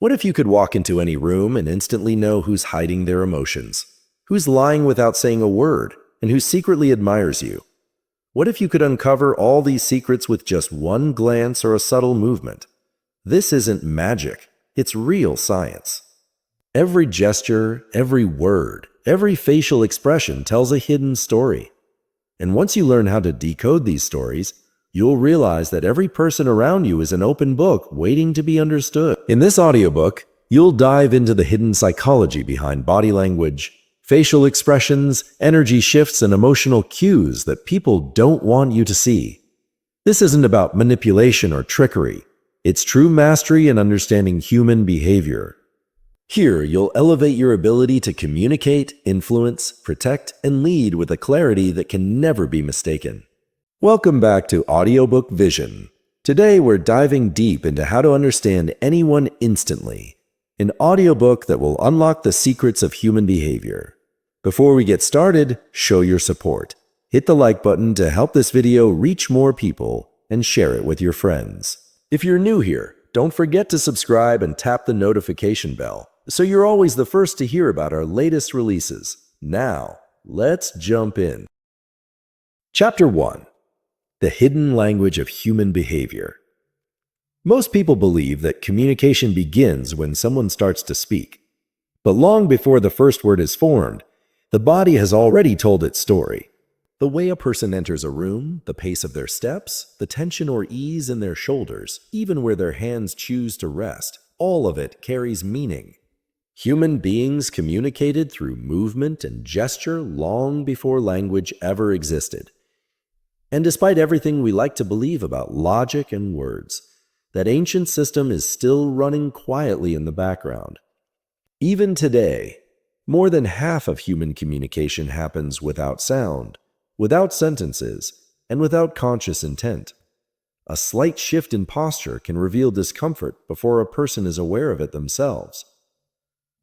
What if you could walk into any room and instantly know who's hiding their emotions, who's lying without saying a word, and who secretly admires you? What if you could uncover all these secrets with just one glance or a subtle movement? This isn't magic, it's real science. Every gesture, every word, every facial expression tells a hidden story. And once you learn how to decode these stories, you'll realize that every person around you is an open book waiting to be understood. In this audiobook, you'll dive into the hidden psychology behind body language, facial expressions, energy shifts, and emotional cues that people don't want you to see. This isn't about manipulation or trickery. It's true mastery in understanding human behavior. Here, you'll elevate your ability to communicate, influence, protect, and lead with a clarity that can never be mistaken. Welcome back to Audiobook Vision. Today, we're diving deep into how to understand anyone instantly, an audiobook that will unlock the secrets of human behavior. Before we get started, show your support. Hit the like button to help this video reach more people and share it with your friends. If you're new here, don't forget to subscribe and tap the notification bell so you're always the first to hear about our latest releases. Now, let's jump in. Chapter 1. The Hidden Language of Human Behavior. Most people believe that communication begins when someone starts to speak. But long before the first word is formed, the body has already told its story. The way a person enters a room, the pace of their steps, the tension or ease in their shoulders, even where their hands choose to rest, all of it carries meaning. Human beings communicated through movement and gesture long before language ever existed. And despite everything we like to believe about logic and words, that ancient system is still running quietly in the background. Even today, more than half of human communication happens without sound, without sentences, and without conscious intent. A slight shift in posture can reveal discomfort before a person is aware of it themselves.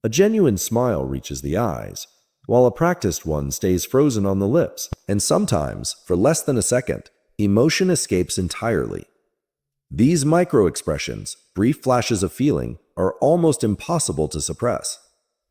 A genuine smile reaches the eyes, while a practiced one stays frozen on the lips, and sometimes, for less than a second, emotion escapes entirely. These microexpressions, brief flashes of feeling, are almost impossible to suppress.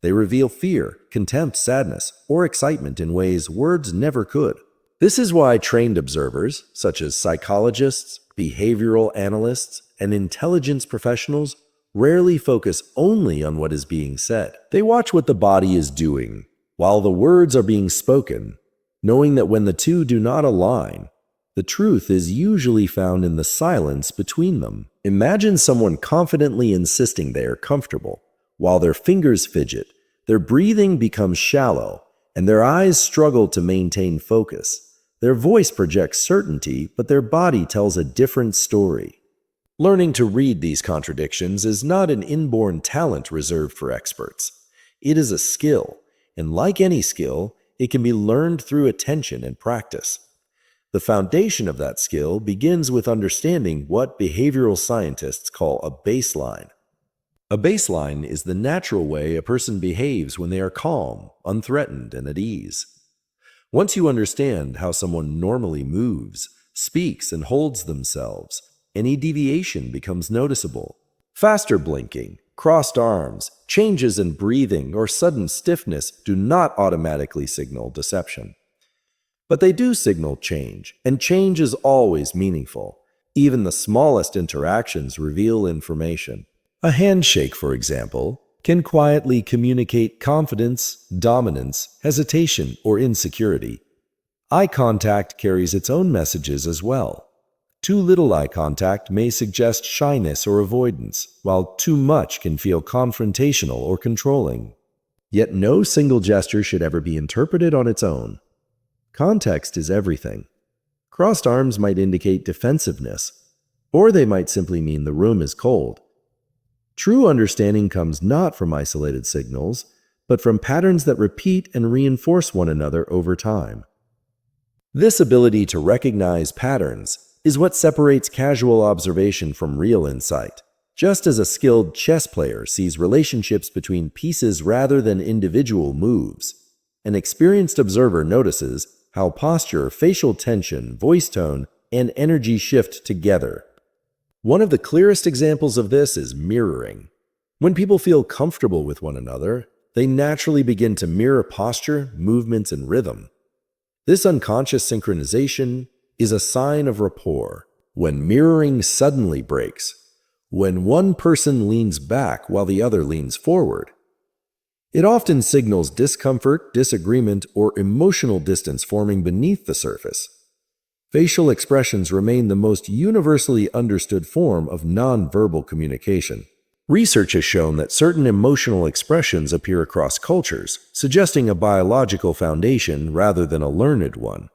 They reveal fear, contempt, sadness, or excitement in ways words never could. This is why trained observers, such as psychologists, behavioral analysts, and intelligence professionals, rarely focus only on what is being said. They watch what the body is doing, while the words are being spoken, knowing that when the two do not align, the truth is usually found in the silence between them. Imagine someone confidently insisting they are comfortable, while their fingers fidget, their breathing becomes shallow, and their eyes struggle to maintain focus. Their voice projects certainty, but their body tells a different story. Learning to read these contradictions is not an inborn talent reserved for experts. It is a skill, and like any skill, it can be learned through attention and practice. The foundation of that skill begins with understanding what behavioral scientists call a baseline. A baseline is the natural way a person behaves when they are calm, unthreatened, and at ease. Once you understand how someone normally moves, speaks, and holds themselves, any deviation becomes noticeable. Faster blinking, crossed arms, changes in breathing, or sudden stiffness do not automatically signal deception. But they do signal change, and change is always meaningful. Even the smallest interactions reveal information. A handshake, for example, can quietly communicate confidence, dominance, hesitation, or insecurity. Eye contact carries its own messages as well. Too little eye contact may suggest shyness or avoidance, while too much can feel confrontational or controlling. Yet no single gesture should ever be interpreted on its own. Context is everything. Crossed arms might indicate defensiveness, or they might simply mean the room is cold. True understanding comes not from isolated signals, but from patterns that repeat and reinforce one another over time. This ability to recognize patterns is what separates casual observation from real insight. Just as a skilled chess player sees relationships between pieces rather than individual moves, an experienced observer notices how posture, facial tension, voice tone, and energy shift together. One of the clearest examples of this is mirroring. When people feel comfortable with one another, they naturally begin to mirror posture, movements, and rhythm. This unconscious synchronization is a sign of rapport. When mirroring suddenly breaks, when one person leans back while the other leans forward, it often signals discomfort, disagreement, or emotional distance forming beneath the surface. Facial expressions remain the most universally understood form of nonverbal communication. Research has shown that certain emotional expressions appear across cultures, suggesting a biological foundation rather than a learned one.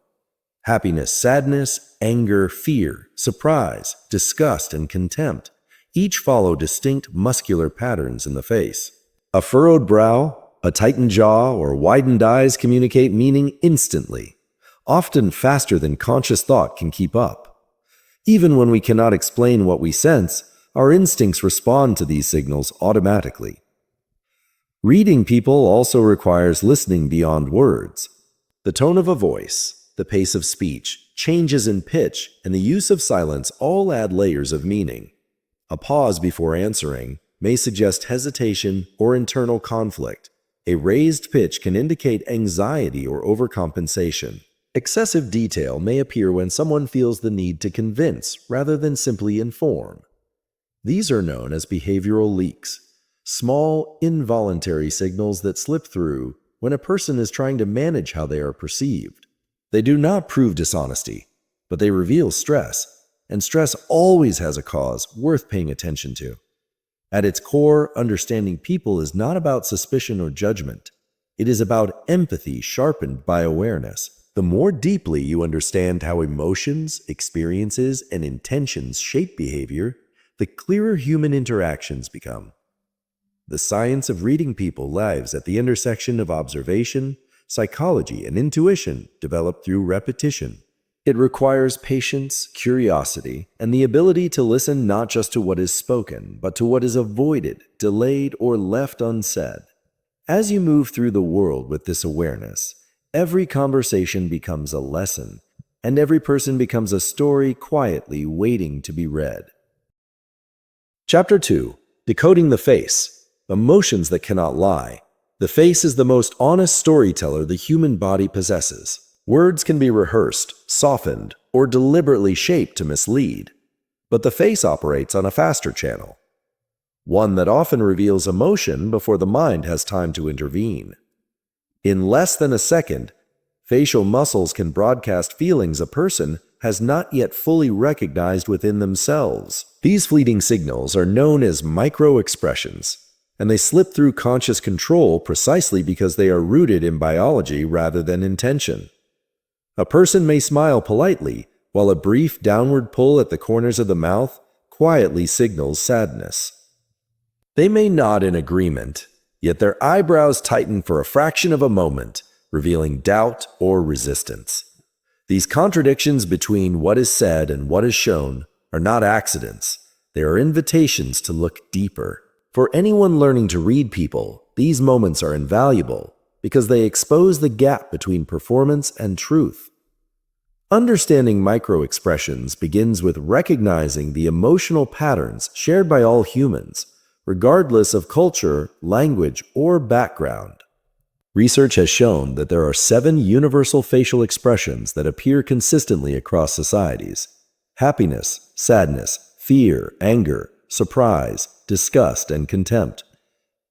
Happiness, sadness, anger, fear, surprise, disgust, and contempt each follow distinct muscular patterns in the face. A furrowed brow, a tightened jaw, or widened eyes communicate meaning instantly, often faster than conscious thought can keep up. Even when we cannot explain what we sense, our instincts respond to these signals automatically. Reading people also requires listening beyond words. The tone of a voice, the pace of speech, changes in pitch, and the use of silence all add layers of meaning. A pause before answering may suggest hesitation or internal conflict. A raised pitch can indicate anxiety or overcompensation. Excessive detail may appear when someone feels the need to convince rather than simply inform. These are known as behavioral leaks, small, involuntary signals that slip through when a person is trying to manage how they are perceived. They do not prove dishonesty, but they reveal stress, and stress always has a cause worth paying attention to. At its core, understanding people is not about suspicion or judgment. It is about empathy sharpened by awareness. The more deeply you understand how emotions, experiences, and intentions shape behavior, the clearer human interactions become. The science of reading people lies at the intersection of observation, psychology, and intuition developed through repetition. It requires patience, curiosity, and the ability to listen not just to what is spoken, but to what is avoided, delayed, or left unsaid. As you move through the world with this awareness, every conversation becomes a lesson, and every person becomes a story quietly waiting to be read. Chapter 2. Decoding the Face. Emotions that cannot lie. The face is the most honest storyteller the human body possesses. Words can be rehearsed, softened, or deliberately shaped to mislead, but the face operates on a faster channel, one that often reveals emotion before the mind has time to intervene. In less than a second, facial muscles can broadcast feelings a person has not yet fully recognized within themselves. These fleeting signals are known as microexpressions, and they slip through conscious control precisely because they are rooted in biology rather than intention. A person may smile politely, while a brief downward pull at the corners of the mouth quietly signals sadness. They may nod in agreement, yet their eyebrows tighten for a fraction of a moment, revealing doubt or resistance. These contradictions between what is said and what is shown are not accidents. They are invitations to look deeper. For anyone learning to read people, these moments are invaluable because they expose the gap between performance and truth. Understanding microexpressions begins with recognizing the emotional patterns shared by all humans, regardless of culture, language, or background. Research has shown that there are 7 universal facial expressions that appear consistently across societies: happiness, sadness, fear, anger, surprise, disgust, and contempt.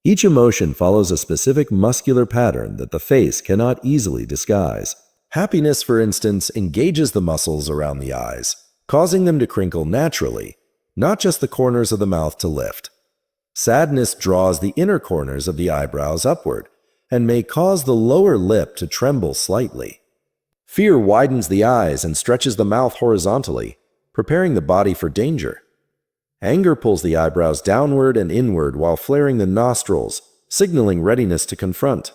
Each emotion follows a specific muscular pattern that the face cannot easily disguise. Happiness, for instance, engages the muscles around the eyes, causing them to crinkle naturally, not just the corners of the mouth to lift. Sadness draws the inner corners of the eyebrows upward, and may cause the lower lip to tremble slightly. Fear widens the eyes and stretches the mouth horizontally, preparing the body for danger. Anger pulls the eyebrows downward and inward while flaring the nostrils, signaling readiness to confront.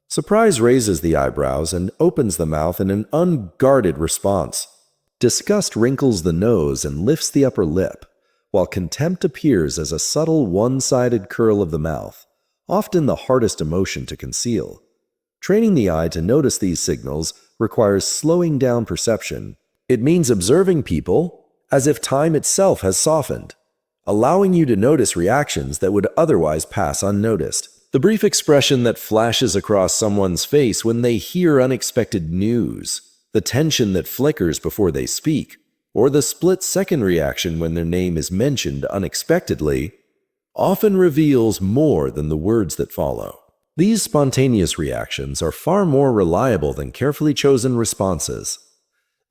Surprise raises the eyebrows and opens the mouth in an unguarded response. Disgust wrinkles the nose and lifts the upper lip, while contempt appears as a subtle one-sided curl of the mouth, often the hardest emotion to conceal. Training the eye to notice these signals requires slowing down perception. It means observing people as if time itself has softened, allowing you to notice reactions that would otherwise pass unnoticed. The brief expression that flashes across someone's face when they hear unexpected news, the tension that flickers before they speak, or the split-second reaction when their name is mentioned unexpectedly, often reveals more than the words that follow. These spontaneous reactions are far more reliable than carefully chosen responses.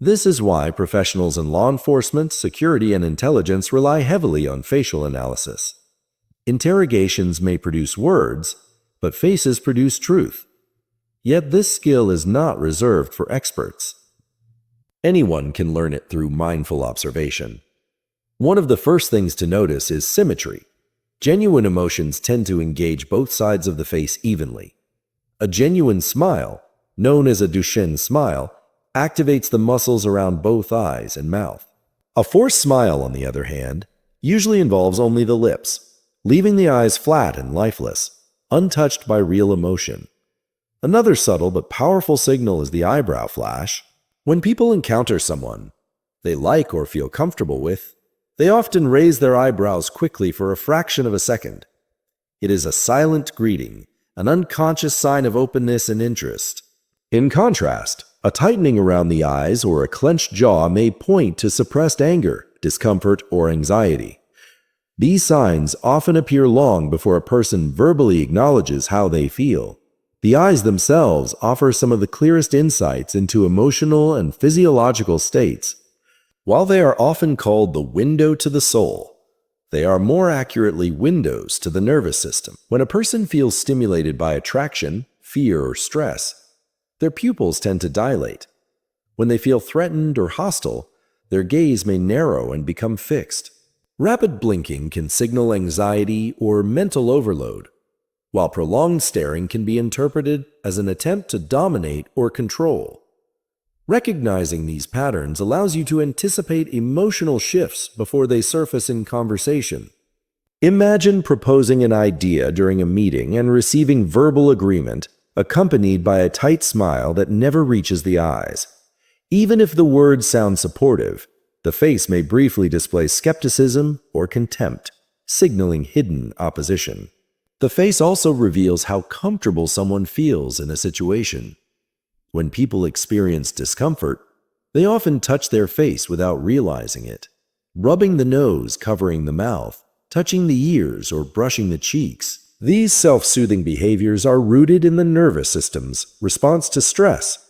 This is why professionals in law enforcement, security, and intelligence rely heavily on facial analysis. Interrogations may produce words, but faces produce truth. Yet this skill is not reserved for experts. Anyone can learn it through mindful observation. One of the first things to notice is symmetry. Genuine emotions tend to engage both sides of the face evenly. A genuine smile, known as a Duchenne smile, activates the muscles around both eyes and mouth. A forced smile, on the other hand, usually involves only the lips, leaving the eyes flat and lifeless, untouched by real emotion. Another subtle but powerful signal is the eyebrow flash. When people encounter someone they like or feel comfortable with, they often raise their eyebrows quickly for a fraction of a second. It is a silent greeting, an unconscious sign of openness and interest. In contrast, a tightening around the eyes or a clenched jaw may point to suppressed anger, discomfort, or anxiety. These signs often appear long before a person verbally acknowledges how they feel. The eyes themselves offer some of the clearest insights into emotional and physiological states. While they are often called the window to the soul, they are more accurately windows to the nervous system. When a person feels stimulated by attraction, fear, or stress, their pupils tend to dilate. When they feel threatened or hostile, their gaze may narrow and become fixed. Rapid blinking can signal anxiety or mental overload, while prolonged staring can be interpreted as an attempt to dominate or control. Recognizing these patterns allows you to anticipate emotional shifts before they surface in conversation. Imagine proposing an idea during a meeting and receiving verbal agreement, accompanied by a tight smile that never reaches the eyes. Even if the words sound supportive, the face may briefly display skepticism or contempt, signaling hidden opposition. The face also reveals how comfortable someone feels in a situation. When people experience discomfort, they often touch their face without realizing it, rubbing the nose, covering the mouth, touching the ears, or brushing the cheeks. These self-soothing behaviors are rooted in the nervous system's response to stress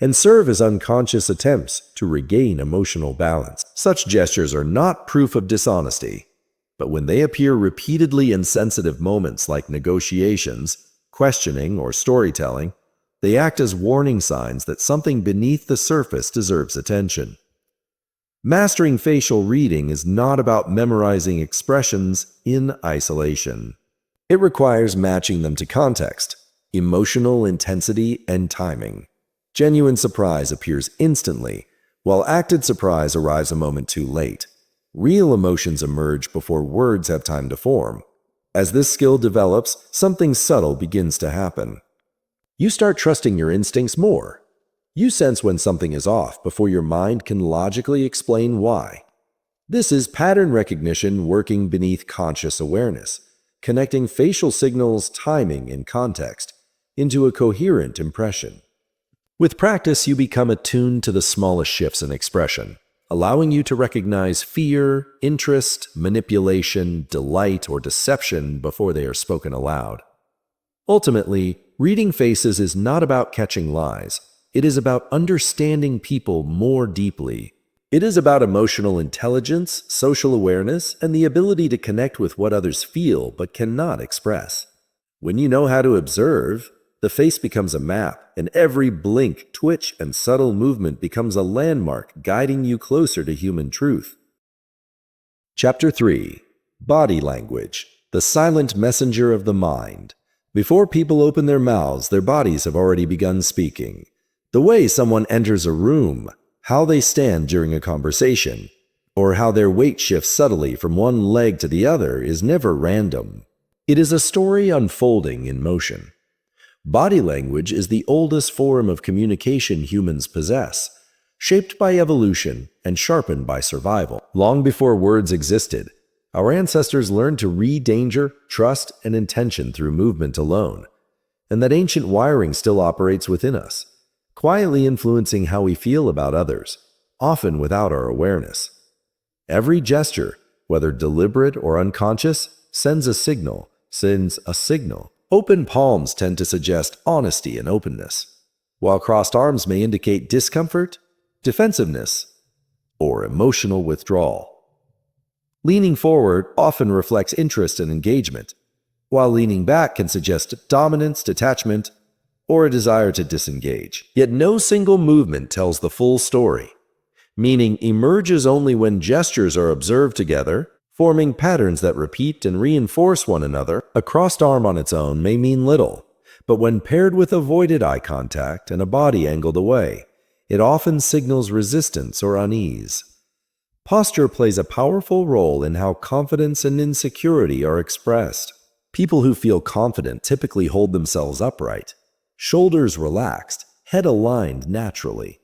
and serve as unconscious attempts to regain emotional balance. Such gestures are not proof of dishonesty, but when they appear repeatedly in sensitive moments like negotiations, questioning, or storytelling, they act as warning signs that something beneath the surface deserves attention. Mastering facial reading is not about memorizing expressions in isolation. It requires matching them to context, emotional intensity, and timing. Genuine surprise appears instantly, while acted surprise arrives a moment too late. Real emotions emerge before words have time to form. As this skill develops, something subtle begins to happen. You start trusting your instincts more. You sense when something is off before your mind can logically explain why. This is pattern recognition working beneath conscious awareness, connecting facial signals, timing, and context into a coherent impression. With practice, you become attuned to the smallest shifts in expression, allowing you to recognize fear, interest, manipulation, delight, or deception before they are spoken aloud. Ultimately, reading faces is not about catching lies. It is about understanding people more deeply. It is about emotional intelligence, social awareness, and the ability to connect with what others feel but cannot express. When you know how to observe, the face becomes a map, and every blink, twitch, and subtle movement becomes a landmark guiding you closer to human truth. Chapter 3. Body Language, the Silent Messenger of the Mind. Before people open their mouths, their bodies have already begun speaking. The way someone enters a room, how they stand during a conversation, or how their weight shifts subtly from one leg to the other is never random. It is a story unfolding in motion. Body language is the oldest form of communication humans possess, shaped by evolution and sharpened by survival. Long before words existed, Our ancestors learned to read danger, trust, and intention through movement alone, and that ancient wiring still operates within us, quietly influencing how we feel about others, often without our awareness. Every gesture, whether deliberate or unconscious, sends a signal. Open palms tend to suggest honesty and openness, while crossed arms may indicate discomfort, defensiveness, or emotional withdrawal. Leaning forward often reflects interest and engagement, while leaning back can suggest dominance, detachment, or a desire to disengage. Yet no single movement tells the full story. Meaning emerges only when gestures are observed together, forming patterns that repeat and reinforce one another. A crossed arm on its own may mean little, but when paired with avoided eye contact and a body angled away, it often signals resistance or unease. Posture plays a powerful role in how confidence and insecurity are expressed. People who feel confident typically hold themselves upright, shoulders relaxed, head aligned naturally.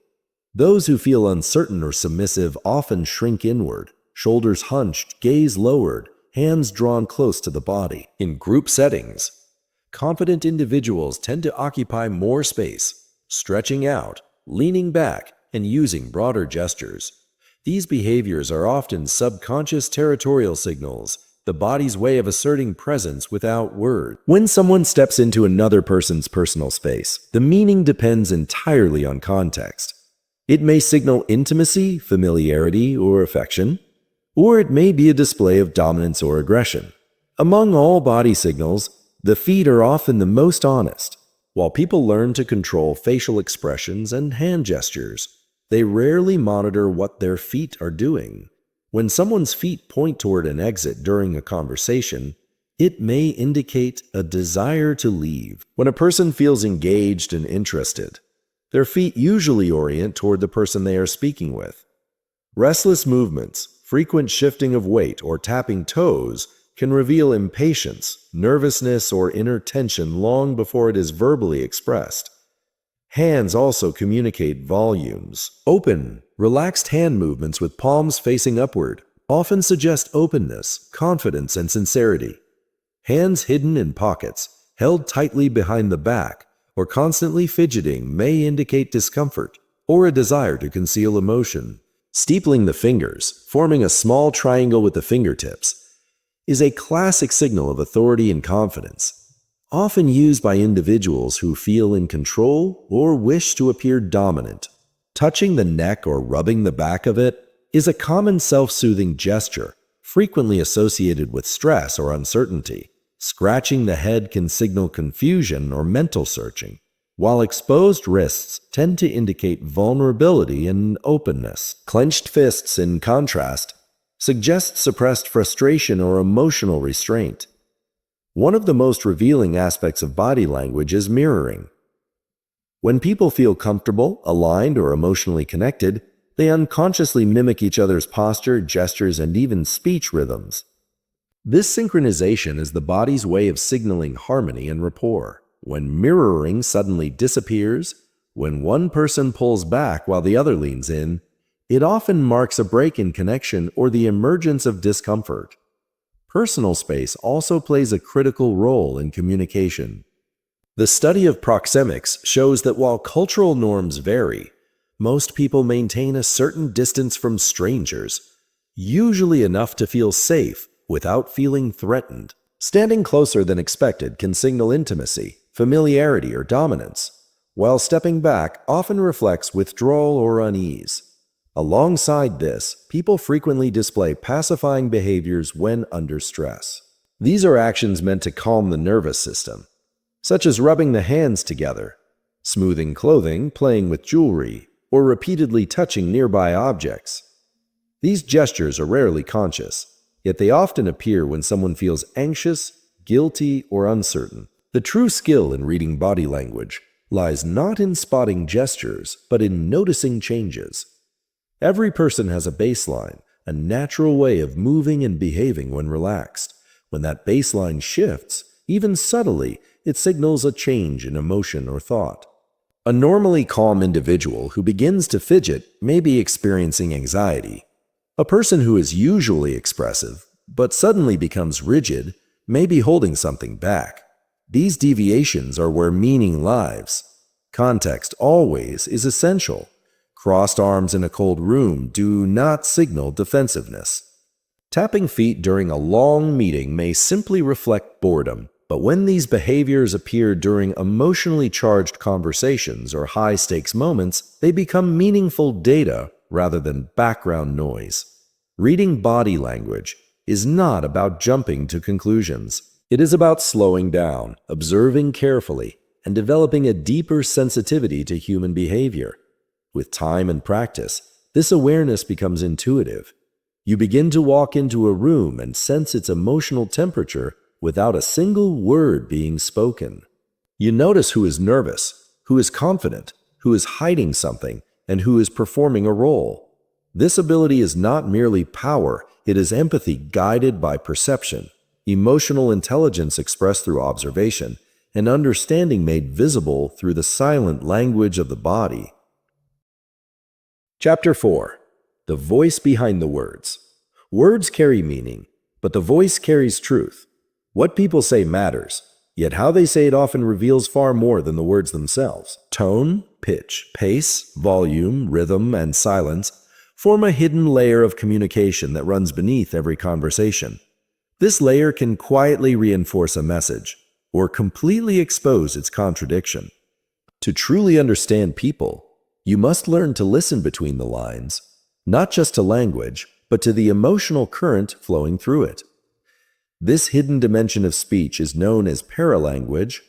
Those who feel uncertain or submissive often shrink inward, shoulders hunched, gaze lowered, hands drawn close to the body. In group settings, confident individuals tend to occupy more space, stretching out, leaning back, and using broader gestures. These behaviors are often subconscious territorial signals, the body's way of asserting presence without words. When someone steps into another person's personal space, the meaning depends entirely on context. It may signal intimacy, familiarity, or affection, or it may be a display of dominance or aggression. Among all body signals, the feet are often the most honest. While people learn to control facial expressions and hand gestures, they rarely monitor what their feet are doing. When someone's feet point toward an exit during a conversation, it may indicate a desire to leave. When a person feels engaged and interested, their feet usually orient toward the person they are speaking with. Restless movements, frequent shifting of weight, or tapping toes can reveal impatience, nervousness, or inner tension long before it is verbally expressed. Hands also communicate volumes. Open, relaxed hand movements with palms facing upward often suggest openness, confidence, and sincerity. Hands hidden in pockets, held tightly behind the back, or constantly fidgeting may indicate discomfort or a desire to conceal emotion. Steepling the fingers, forming a small triangle with the fingertips, is a classic signal of authority and confidence, often used by individuals who feel in control or wish to appear dominant. Touching the neck or rubbing the back of it is a common self-soothing gesture, frequently associated with stress or uncertainty. Scratching the head can signal confusion or mental searching, while exposed wrists tend to indicate vulnerability and openness. Clenched fists, in contrast, suggest suppressed frustration or emotional restraint. One of the most revealing aspects of body language is mirroring. When people feel comfortable, aligned, or emotionally connected, they unconsciously mimic each other's posture, gestures, and even speech rhythms. This synchronization is the body's way of signaling harmony and rapport. When mirroring suddenly disappears, when one person pulls back while the other leans in, it often marks a break in connection or the emergence of discomfort. Personal space also plays a critical role in communication. The study of proxemics shows that while cultural norms vary, most people maintain a certain distance from strangers, usually enough to feel safe without feeling threatened. Standing closer than expected can signal intimacy, familiarity, or dominance, while stepping back often reflects withdrawal or unease. Alongside this, people frequently display pacifying behaviors when under stress. These are actions meant to calm the nervous system, such as rubbing the hands together, smoothing clothing, playing with jewelry, or repeatedly touching nearby objects. These gestures are rarely conscious, yet they often appear when someone feels anxious, guilty, or uncertain. The true skill in reading body language lies not in spotting gestures, but in noticing changes. Every person has a baseline, a natural way of moving and behaving when relaxed. When that baseline shifts, even subtly, it signals a change in emotion or thought. A normally calm individual who begins to fidget may be experiencing anxiety. A person who is usually expressive but suddenly becomes rigid, may be holding something back. These deviations are where meaning lies. Context always is essential. Crossed arms in a cold room do not signal defensiveness. Tapping feet during a long meeting may simply reflect boredom, but when these behaviors appear during emotionally charged conversations or high-stakes moments, they become meaningful data rather than background noise. Reading body language is not about jumping to conclusions. It is about slowing down, observing carefully, and developing a deeper sensitivity to human behavior. With time and practice, this awareness becomes intuitive. You begin to walk into a room and sense its emotional temperature without a single word being spoken. You notice who is nervous, who is confident, who is hiding something, and who is performing a role. This ability is not merely power, it is empathy guided by perception, emotional intelligence expressed through observation, and understanding made visible through the silent language of the body. Chapter 4. The voice behind the words. Words carry meaning, but the voice carries truth. What people say matters, yet how they say it often reveals far more than the words themselves. Tone, pitch, pace, volume, rhythm, and silence form a hidden layer of communication that runs beneath every conversation. This layer can quietly reinforce a message, or completely expose its contradiction. To truly understand people, you must learn to listen between the lines, not just to language, but to the emotional current flowing through it. This hidden dimension of speech is known as paralanguage,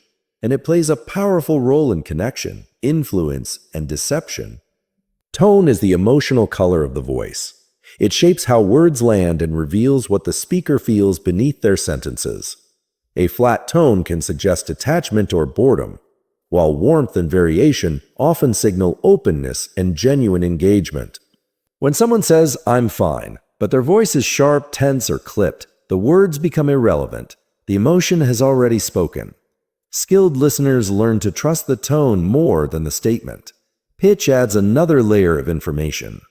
and it plays a powerful role in connection, influence, and deception. Tone is the emotional color of the voice. It shapes how words land and reveals what the speaker feels beneath their sentences. A flat tone can suggest detachment or boredom, while warmth and variation often signal openness and genuine engagement. When someone says, "I'm fine," but their voice is sharp, tense, or clipped, the words become irrelevant. The emotion has already spoken. Skilled listeners learn to trust the tone more than the statement. Pitch adds another layer of information.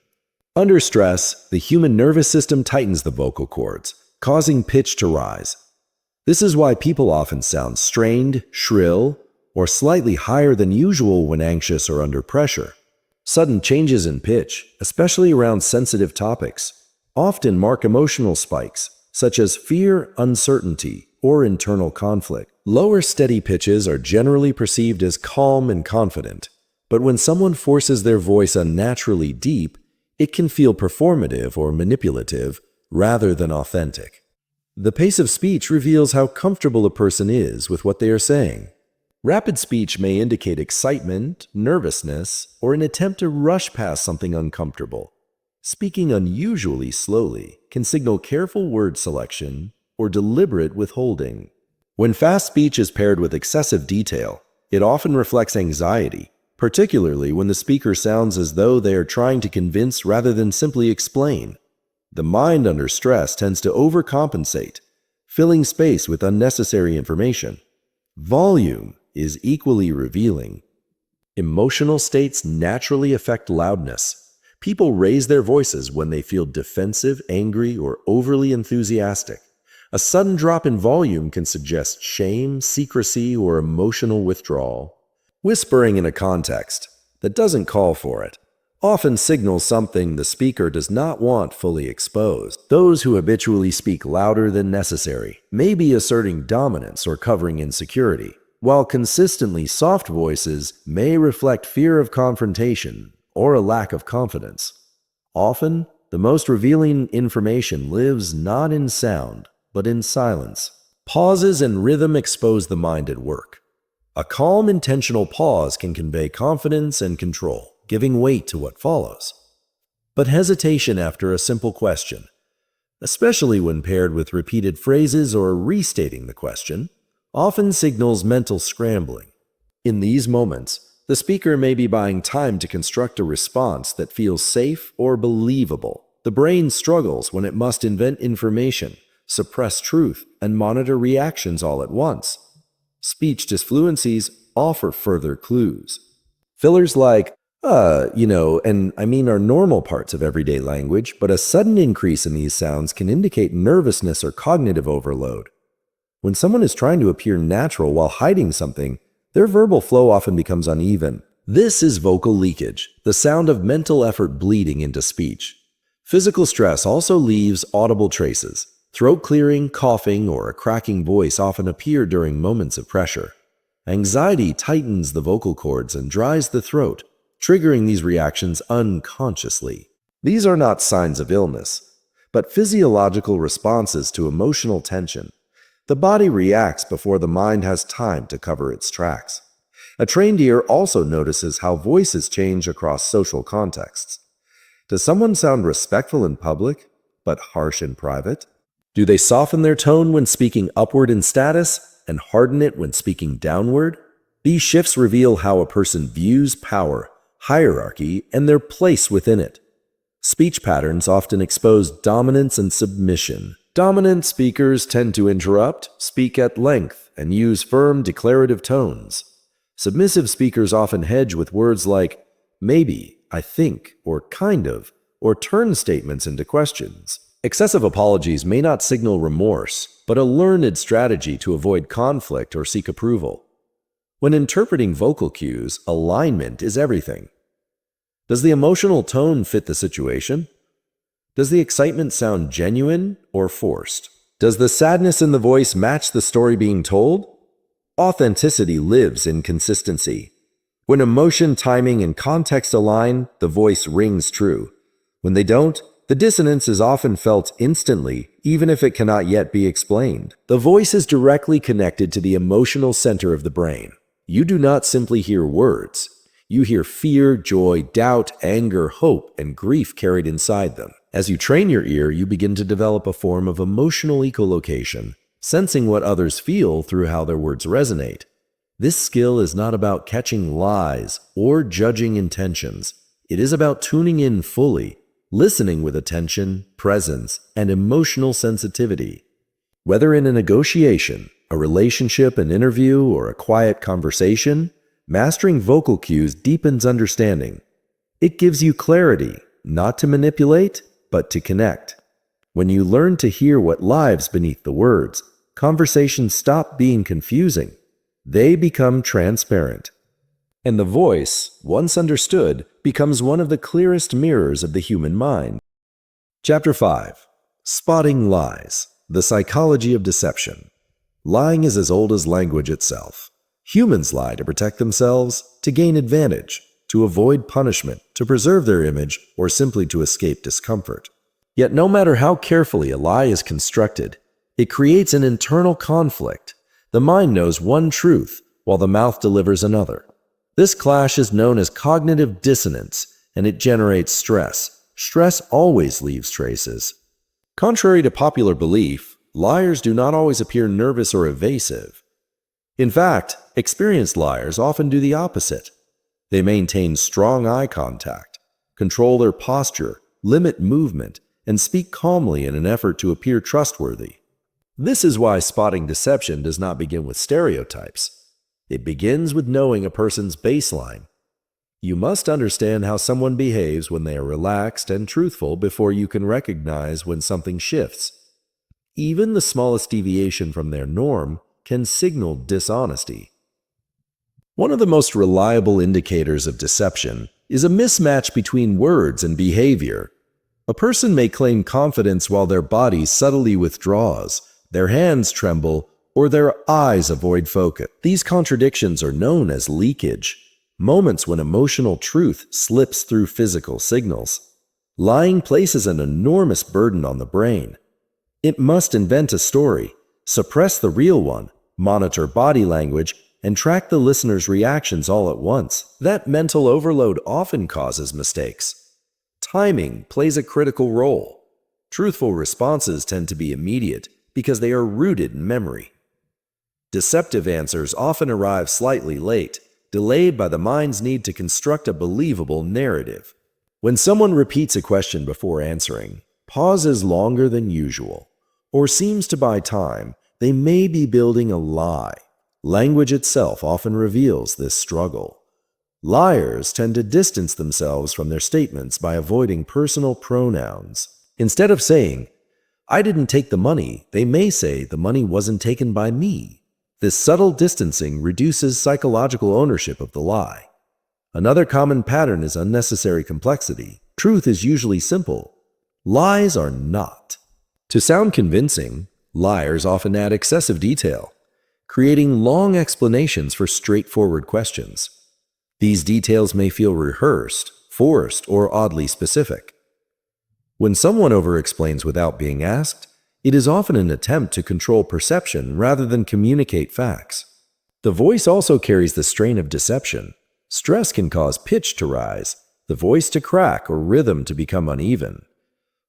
Under stress, the human nervous system tightens the vocal cords, causing pitch to rise. This is why people often sound strained, shrill, or slightly higher than usual when anxious or under pressure. Sudden changes in pitch, especially around sensitive topics, often mark emotional spikes, such as fear, uncertainty, or internal conflict. Lower steady pitches are generally perceived as calm and confident, but when someone forces their voice unnaturally deep, it can feel performative or manipulative rather than authentic. The pace of speech reveals how comfortable a person is with what they are saying. Rapid speech may indicate excitement, nervousness, or an attempt to rush past something uncomfortable. Speaking unusually slowly can signal careful word selection or deliberate withholding. When fast speech is paired with excessive detail, it often reflects anxiety, particularly when the speaker sounds as though they are trying to convince rather than simply explain. The mind under stress tends to overcompensate, filling space with unnecessary information. Volume is equally revealing. Emotional states naturally affect loudness. People raise their voices when they feel defensive, angry, or overly enthusiastic. A sudden drop in volume can suggest shame, secrecy, or emotional withdrawal. Whispering in a context that doesn't call for it often signals something the speaker does not want fully exposed. Those who habitually speak louder than necessary may be asserting dominance or covering insecurity, while consistently soft voices may reflect fear of confrontation or a lack of confidence. Often, the most revealing information lives not in sound, but in silence. Pauses and rhythm expose the mind at work. A calm, intentional pause can convey confidence and control, giving weight to what follows. But hesitation after a simple question, especially when paired with repeated phrases or restating the question, often signals mental scrambling. In these moments, the speaker may be buying time to construct a response that feels safe or believable. The brain struggles when it must invent information, suppress truth, and monitor reactions all at once. Speech disfluencies offer further clues. Fillers like, And I mean are normal parts of everyday language, but a sudden increase in these sounds can indicate nervousness or cognitive overload. When someone is trying to appear natural while hiding something, their verbal flow often becomes uneven. This is vocal leakage, the sound of mental effort bleeding into speech. Physical stress also leaves audible traces. Throat clearing, coughing, or a cracking voice often appear during moments of pressure. Anxiety tightens the vocal cords and dries the throat, triggering these reactions unconsciously. These are not signs of illness, but physiological responses to emotional tension. The body reacts before the mind has time to cover its tracks. A trained ear also notices how voices change across social contexts. Does someone sound respectful in public, but harsh in private? Do they soften their tone when speaking upward in status and harden it when speaking downward? These shifts reveal how a person views power, hierarchy, and their place within it. Speech patterns often expose dominance and submission. Dominant speakers tend to interrupt, speak at length, and use firm declarative tones. Submissive speakers often hedge with words like maybe, I think, or kind of, or turn statements into questions. Excessive apologies may not signal remorse, but a learned strategy to avoid conflict or seek approval. When interpreting vocal cues, alignment is everything. Does the emotional tone fit the situation? Does the excitement sound genuine or forced? Does the sadness in the voice match the story being told? Authenticity lives in consistency. When emotion, timing, and context align, the voice rings true. When they don't, the dissonance is often felt instantly, even if it cannot yet be explained. The voice is directly connected to the emotional center of the brain. You do not simply hear words. You hear fear, joy, doubt, anger, hope, and grief carried inside them. As you train your ear, you begin to develop a form of emotional echolocation, sensing what others feel through how their words resonate. This skill is not about catching lies or judging intentions. It is about tuning in fully, listening with attention, presence, and emotional sensitivity. Whether in a negotiation, a relationship, an interview, or a quiet conversation, mastering vocal cues deepens understanding. It gives you clarity, not to manipulate, but to connect. When you learn to hear what lies beneath the words, conversations stop being confusing. They become transparent. And the voice, once understood, becomes one of the clearest mirrors of the human mind. Chapter 5. Spotting Lies. The Psychology of Deception. Lying is as old as language itself. Humans lie to protect themselves, to gain advantage, to avoid punishment, to preserve their image, or simply to escape discomfort. Yet no matter how carefully a lie is constructed, it creates an internal conflict. The mind knows one truth, while the mouth delivers another. This clash is known as cognitive dissonance, and it generates stress. Stress always leaves traces. Contrary to popular belief, liars do not always appear nervous or evasive. In fact, experienced liars often do the opposite. They maintain strong eye contact, control their posture, limit movement, and speak calmly in an effort to appear trustworthy. This is why spotting deception does not begin with stereotypes. It begins with knowing a person's baseline. You must understand how someone behaves when they are relaxed and truthful before you can recognize when something shifts. Even the smallest deviation from their norm can signal dishonesty. One of the most reliable indicators of deception is a mismatch between words and behavior. A person may claim confidence while their body subtly withdraws, their hands tremble, or their eyes avoid focus. These contradictions are known as leakage, moments when emotional truth slips through physical signals. Lying places an enormous burden on the brain. It must invent a story, suppress the real one, monitor body language, and track the listener's reactions all at once. That mental overload often causes mistakes. Timing plays a critical role. Truthful responses tend to be immediate because they are rooted in memory. Deceptive answers often arrive slightly late, delayed by the mind's need to construct a believable narrative. When someone repeats a question before answering, pauses longer than usual, or seems to buy time, they may be building a lie. Language itself often reveals this struggle. Liars tend to distance themselves from their statements by avoiding personal pronouns. Instead of saying, "I didn't take the money," they may say, "The money wasn't taken by me." This subtle distancing reduces psychological ownership of the lie. Another common pattern is unnecessary complexity. Truth is usually simple. Lies are not. To sound convincing, liars often add excessive detail, creating long explanations for straightforward questions. These details may feel rehearsed, forced, or oddly specific. When someone over-explains without being asked, it is often an attempt to control perception rather than communicate facts. The voice also carries the strain of deception. Stress can cause pitch to rise, the voice to crack, or rhythm to become uneven.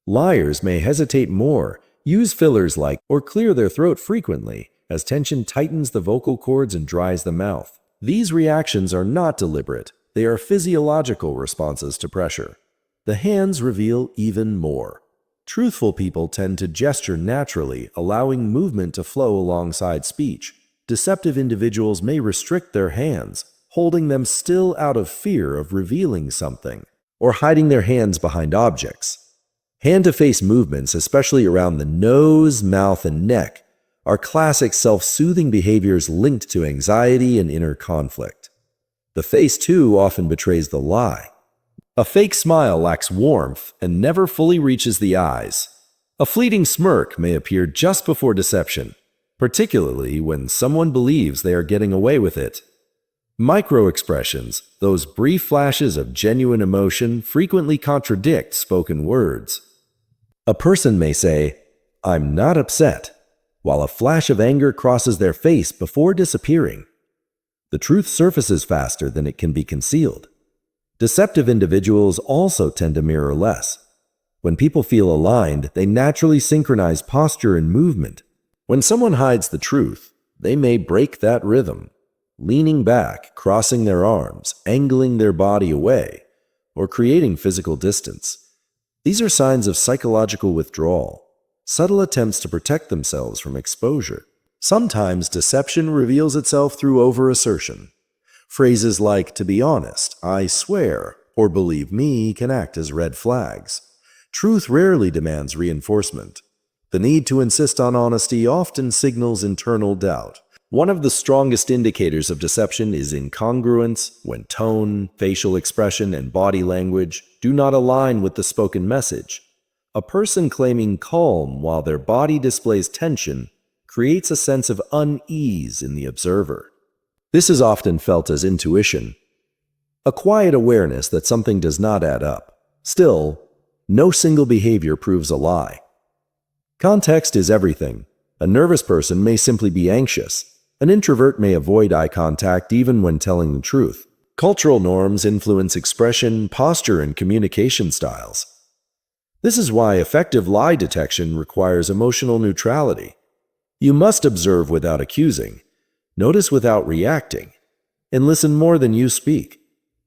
Liars may hesitate more, use fillers like, or clear their throat frequently, as tension tightens the vocal cords and dries the mouth. These reactions are not deliberate. They are physiological responses to pressure. The hands reveal even more. Truthful people tend to gesture naturally, allowing movement to flow alongside speech. Deceptive individuals may restrict their hands, holding them still out of fear of revealing something, or hiding their hands behind objects. Hand-to-face movements, especially around the nose, mouth, and neck, are classic self-soothing behaviors linked to anxiety and inner conflict. The face, too, often betrays the lie. A fake smile lacks warmth and never fully reaches the eyes. A fleeting smirk may appear just before deception, particularly when someone believes they are getting away with it. Microexpressions, those brief flashes of genuine emotion, frequently contradict spoken words. A person may say, "I'm not upset," while a flash of anger crosses their face before disappearing. The truth surfaces faster than it can be concealed. Deceptive individuals also tend to mirror less. When people feel aligned, they naturally synchronize posture and movement. When someone hides the truth, they may break that rhythm, leaning back, crossing their arms, angling their body away, or creating physical distance. These are signs of psychological withdrawal, subtle attempts to protect themselves from exposure. Sometimes deception reveals itself through over-assertion. Phrases like, "to be honest," "I swear," or "believe me" can act as red flags. Truth rarely demands reinforcement. The need to insist on honesty often signals internal doubt. One of the strongest indicators of deception is incongruence, when tone, facial expression, and body language do not align with the spoken message. A person claiming calm while their body displays tension creates a sense of unease in the observer. This is often felt as intuition, a quiet awareness that something does not add up. Still, no single behavior proves a lie. Context is everything. A nervous person may simply be anxious. An introvert may avoid eye contact even when telling the truth. Cultural norms influence expression, posture, and communication styles. This is why effective lie detection requires emotional neutrality. You must observe without accusing, notice without reacting, and listen more than you speak.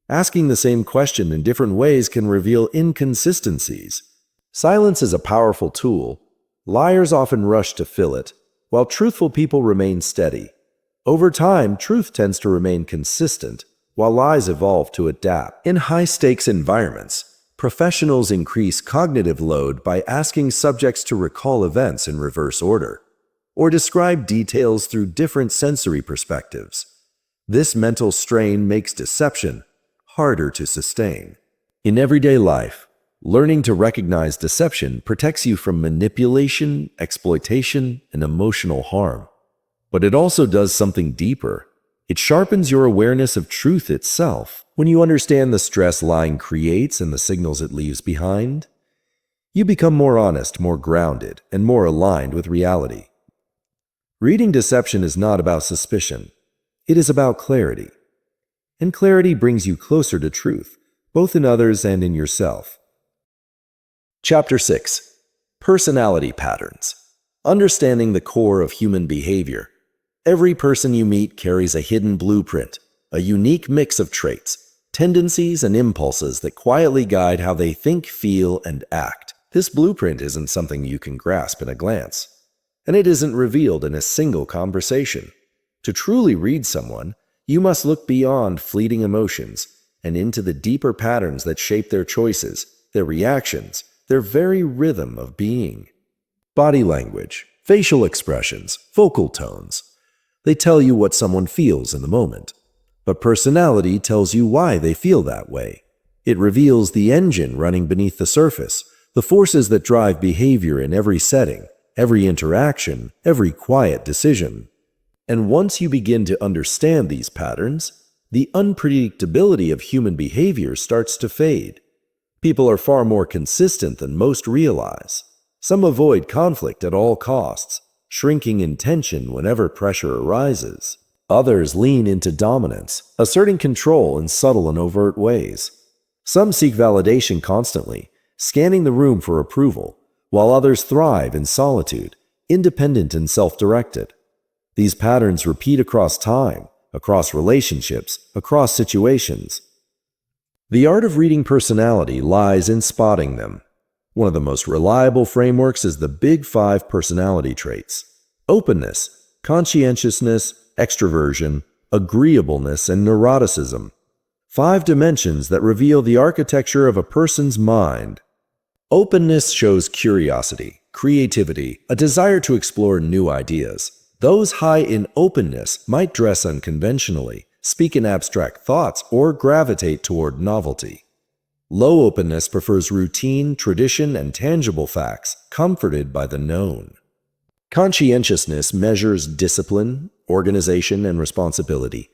Asking the same question in different ways can reveal inconsistencies. Silence is a powerful tool. Liars often rush to fill it, while truthful people remain steady. Over time, truth tends to remain consistent, while lies evolve to adapt. In high-stakes environments, professionals increase cognitive load by asking subjects to recall events in reverse order, or describe details through different sensory perspectives. This mental strain makes deception harder to sustain. In everyday life, learning to recognize deception protects you from manipulation, exploitation, and emotional harm. But it also does something deeper. It sharpens your awareness of truth itself. When you understand the stress lying creates and the signals it leaves behind, you become more honest, more grounded, and more aligned with reality. Reading deception is not about suspicion. It is about clarity. And clarity brings you closer to truth, both in others and in yourself. Chapter 6. Personality Patterns. Understanding the core of human behavior. Every person you meet carries a hidden blueprint, a unique mix of traits, tendencies, and impulses that quietly guide how they think, feel, and act. This blueprint isn't something you can grasp in a glance, and it isn't revealed in a single conversation. To truly read someone, you must look beyond fleeting emotions and into the deeper patterns that shape their choices, their reactions, their very rhythm of being. Body language, facial expressions, vocal tones. They tell you what someone feels in the moment. But personality tells you why they feel that way. It reveals the engine running beneath the surface, the forces that drive behavior in every setting, every interaction, every quiet decision. And once you begin to understand these patterns, the unpredictability of human behavior starts to fade. People are far more consistent than most realize. Some avoid conflict at all costs, shrinking in tension whenever pressure arises. Others lean into dominance, asserting control in subtle and overt ways. Some seek validation constantly, scanning the room for approval, while others thrive in solitude, independent and self-directed. These patterns repeat across time, across relationships, across situations. The art of reading personality lies in spotting them. One of the most reliable frameworks is the Big Five personality traits: openness, conscientiousness, extroversion, agreeableness, and neuroticism. 5 dimensions that reveal the architecture of a person's mind. Openness shows curiosity, creativity, a desire to explore new ideas. Those high in openness might dress unconventionally, speak in abstract thoughts, or gravitate toward novelty. Low openness prefers routine, tradition, and tangible facts, comforted by the known. Conscientiousness measures discipline, organization, and responsibility.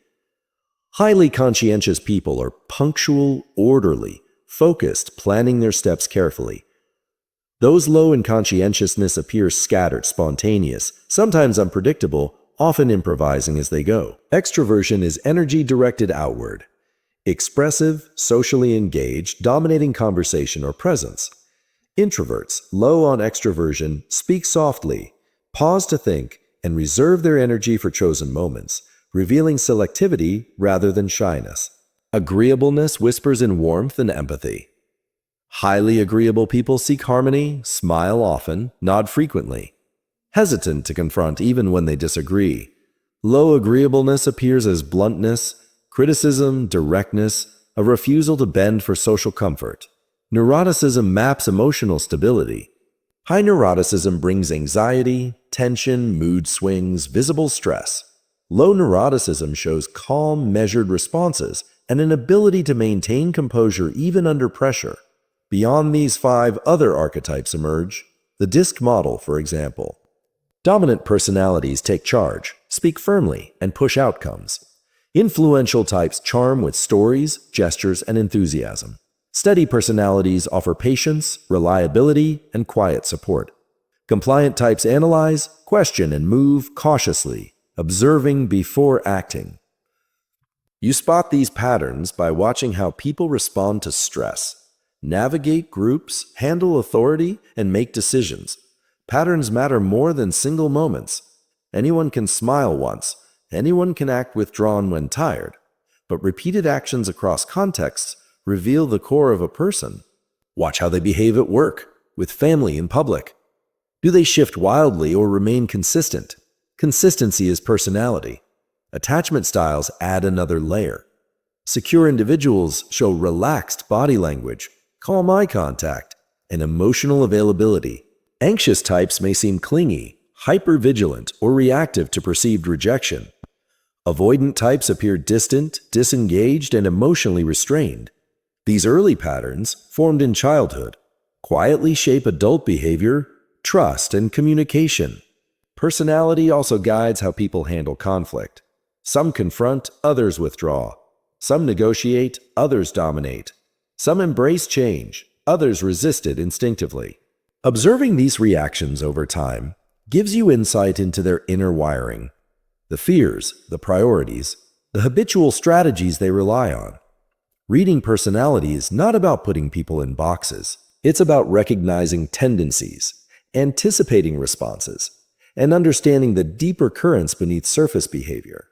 Highly conscientious people are punctual, orderly, focused, planning their steps carefully. Those low in conscientiousness appear scattered, spontaneous, sometimes unpredictable, often improvising as they go. Extroversion is energy directed outward. Expressive, socially engaged, dominating conversation or presence. Introverts, low on extroversion, speak softly, pause to think, and reserve their energy for chosen moments, revealing selectivity rather than shyness. Agreeableness whispers in warmth and empathy. Highly agreeable people seek harmony, smile often, nod frequently. Hesitant to confront even when they disagree. Low agreeableness appears as bluntness, criticism, directness, a refusal to bend for social comfort. Neuroticism maps emotional stability. High neuroticism brings anxiety, tension, mood swings, visible stress. Low neuroticism shows calm, measured responses and an ability to maintain composure even under pressure. Beyond these 5, other archetypes emerge. The DISC model, for example. Dominant personalities take charge, speak firmly, and push outcomes. Influential types charm with stories, gestures, and enthusiasm. Steady personalities offer patience, reliability, and quiet support. Compliant types analyze, question, and move cautiously, observing before acting. You spot these patterns by watching how people respond to stress, navigate groups, handle authority, and make decisions. Patterns matter more than single moments. Anyone can smile once. Anyone can act withdrawn when tired, but repeated actions across contexts reveal the core of a person. Watch how they behave at work, with family and public. Do they shift wildly or remain consistent? Consistency is personality. Attachment styles add another layer. Secure individuals show relaxed body language, calm eye contact, and emotional availability. Anxious types may seem clingy, hypervigilant, or reactive to perceived rejection. Avoidant types appear distant, disengaged, and emotionally restrained. These early patterns, formed in childhood, quietly shape adult behavior, trust, and communication. Personality also guides how people handle conflict. Some confront, others withdraw. Some negotiate, others dominate. Some embrace change, others resist it instinctively. Observing these reactions over time gives you insight into their inner wiring. The fears, the priorities, the habitual strategies they rely on. Reading personality is not about putting people in boxes. It's about recognizing tendencies, anticipating responses, and understanding the deeper currents beneath surface behavior.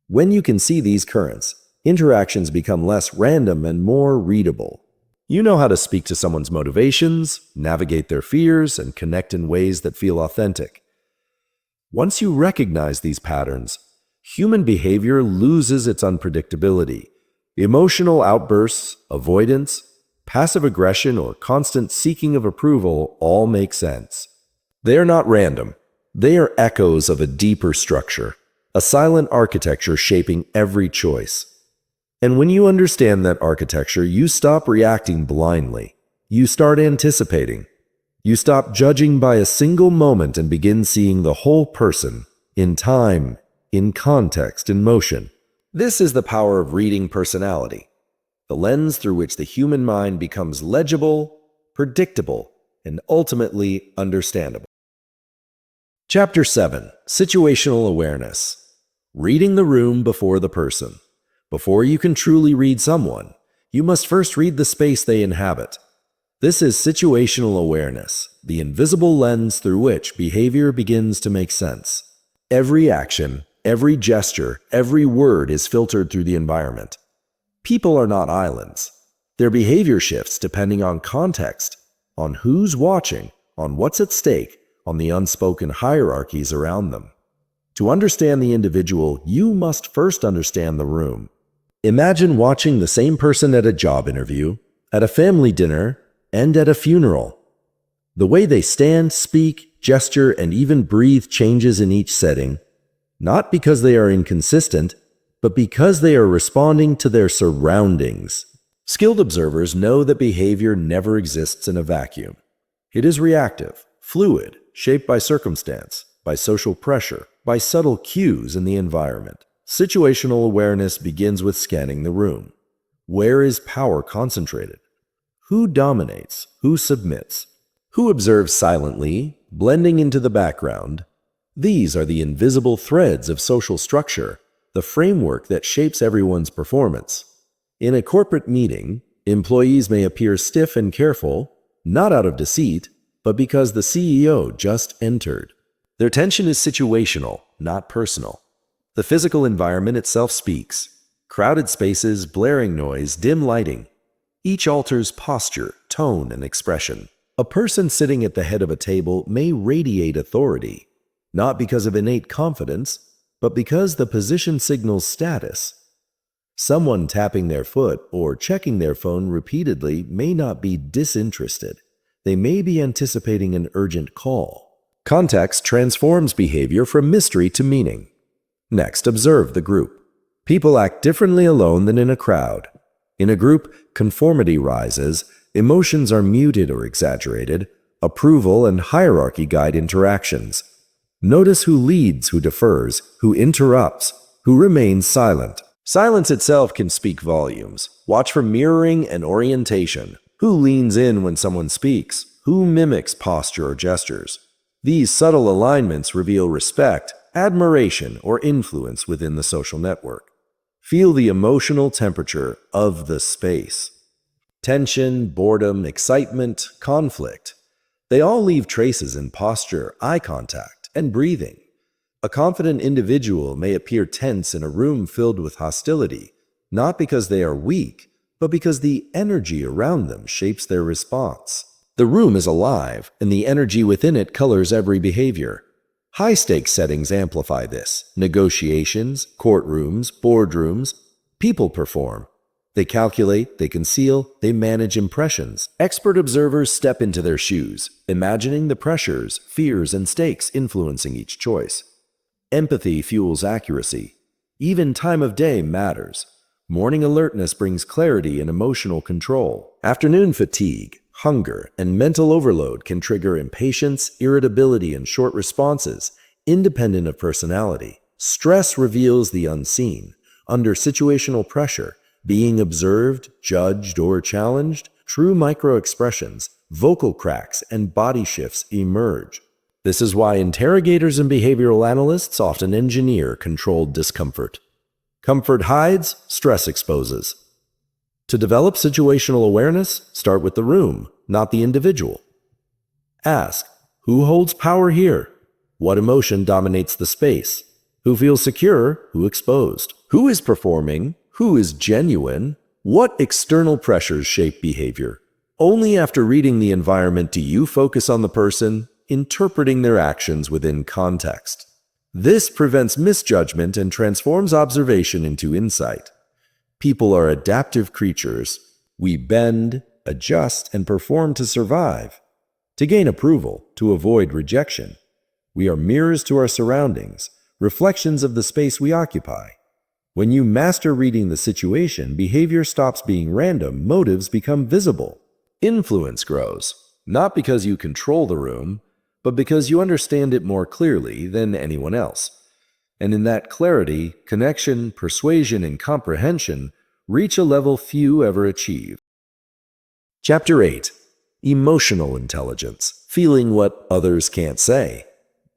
When you can see these currents, interactions become less random and more readable. You know how to speak to someone's motivations, navigate their fears, and connect in ways that feel authentic. Once you recognize these patterns, human behavior loses its unpredictability. Emotional outbursts, avoidance, passive aggression, or constant seeking of approval all make sense. They are not random. They are echoes of a deeper structure, a silent architecture shaping every choice. And when you understand that architecture, you stop reacting blindly. You start anticipating. You stop judging by a single moment and begin seeing the whole person, in time, in context, in motion. This is the power of reading personality, the lens through which the human mind becomes legible, predictable, and ultimately understandable. Chapter 7. Situational Awareness. Reading the room before the person. Before you can truly read someone, you must first read the space they inhabit. This is situational awareness, the invisible lens through which behavior begins to make sense. Every action, every gesture, every word is filtered through the environment. People are not islands. Their behavior shifts depending on context, on who's watching, on what's at stake, on the unspoken hierarchies around them. To understand the individual, you must first understand the room. Imagine watching the same person at a job interview, at a family dinner, and at a funeral. The way they stand, speak, gesture, and even breathe changes in each setting, not because they are inconsistent, but because they are responding to their surroundings. Skilled observers know that behavior never exists in a vacuum. It is reactive, fluid, shaped by circumstance, by social pressure, by subtle cues in the environment. Situational awareness begins with scanning the room. Where is power concentrated? Who dominates? Who submits? Who observes silently, blending into the background? These are the invisible threads of social structure, the framework that shapes everyone's performance. In a corporate meeting, employees may appear stiff and careful, not out of deceit, but because the CEO just entered. Their tension is situational, not personal. The physical environment itself speaks. Crowded spaces, blaring noise, dim lighting. Each alters posture, tone, and expression. A person sitting at the head of a table may radiate authority, not because of innate confidence, but because the position signals status. Someone tapping their foot or checking their phone repeatedly may not be disinterested. They may be anticipating an urgent call. Context transforms behavior from mystery to meaning. Next, observe the group. People act differently alone than in a crowd. In a group, conformity rises, emotions are muted or exaggerated, approval and hierarchy guide interactions. Notice who leads, who defers, who interrupts, who remains silent. Silence itself can speak volumes. Watch for mirroring and orientation. Who leans in when someone speaks? Who mimics posture or gestures? These subtle alignments reveal respect, admiration, or influence within the social network. Feel the emotional temperature of the space. Tension, boredom, excitement, conflict. They all leave traces in posture, eye contact, and breathing. A confident individual may appear tense in a room filled with hostility, not because they are weak, but because the energy around them shapes their response. The room is alive, and the energy within it colors every behavior. High-stakes settings amplify this. Negotiations, courtrooms, boardrooms. People perform. They calculate, they conceal, they manage impressions. Expert observers step into their shoes, imagining the pressures, fears, and stakes influencing each choice. Empathy fuels accuracy. Even time of day matters. Morning alertness brings clarity and emotional control. Afternoon fatigue, hunger, and mental overload can trigger impatience, irritability, and short responses, independent of personality. Stress reveals the unseen. Under situational pressure, being observed, judged, or challenged, true microexpressions, vocal cracks, and body shifts emerge. This is why interrogators and behavioral analysts often engineer controlled discomfort. Comfort hides, stress exposes. To develop situational awareness, start with the room, not the individual. Ask, who holds power here? What emotion dominates the space? Who feels secure? Who exposed? Who is performing? Who is genuine? What external pressures shape behavior? Only after reading the environment do you focus on the person, interpreting their actions within context. This prevents misjudgment and transforms observation into insight. People are adaptive creatures. We bend, adjust, and perform to survive, to gain approval, to avoid rejection. We are mirrors to our surroundings, reflections of the space we occupy. When you master reading the situation, behavior stops being random, motives become visible. Influence grows, not because you control the room, but because you understand it more clearly than anyone else. And in that clarity, connection, persuasion, and comprehension reach a level few ever achieve. Chapter 8. Emotional Intelligence. Feeling what others can't say.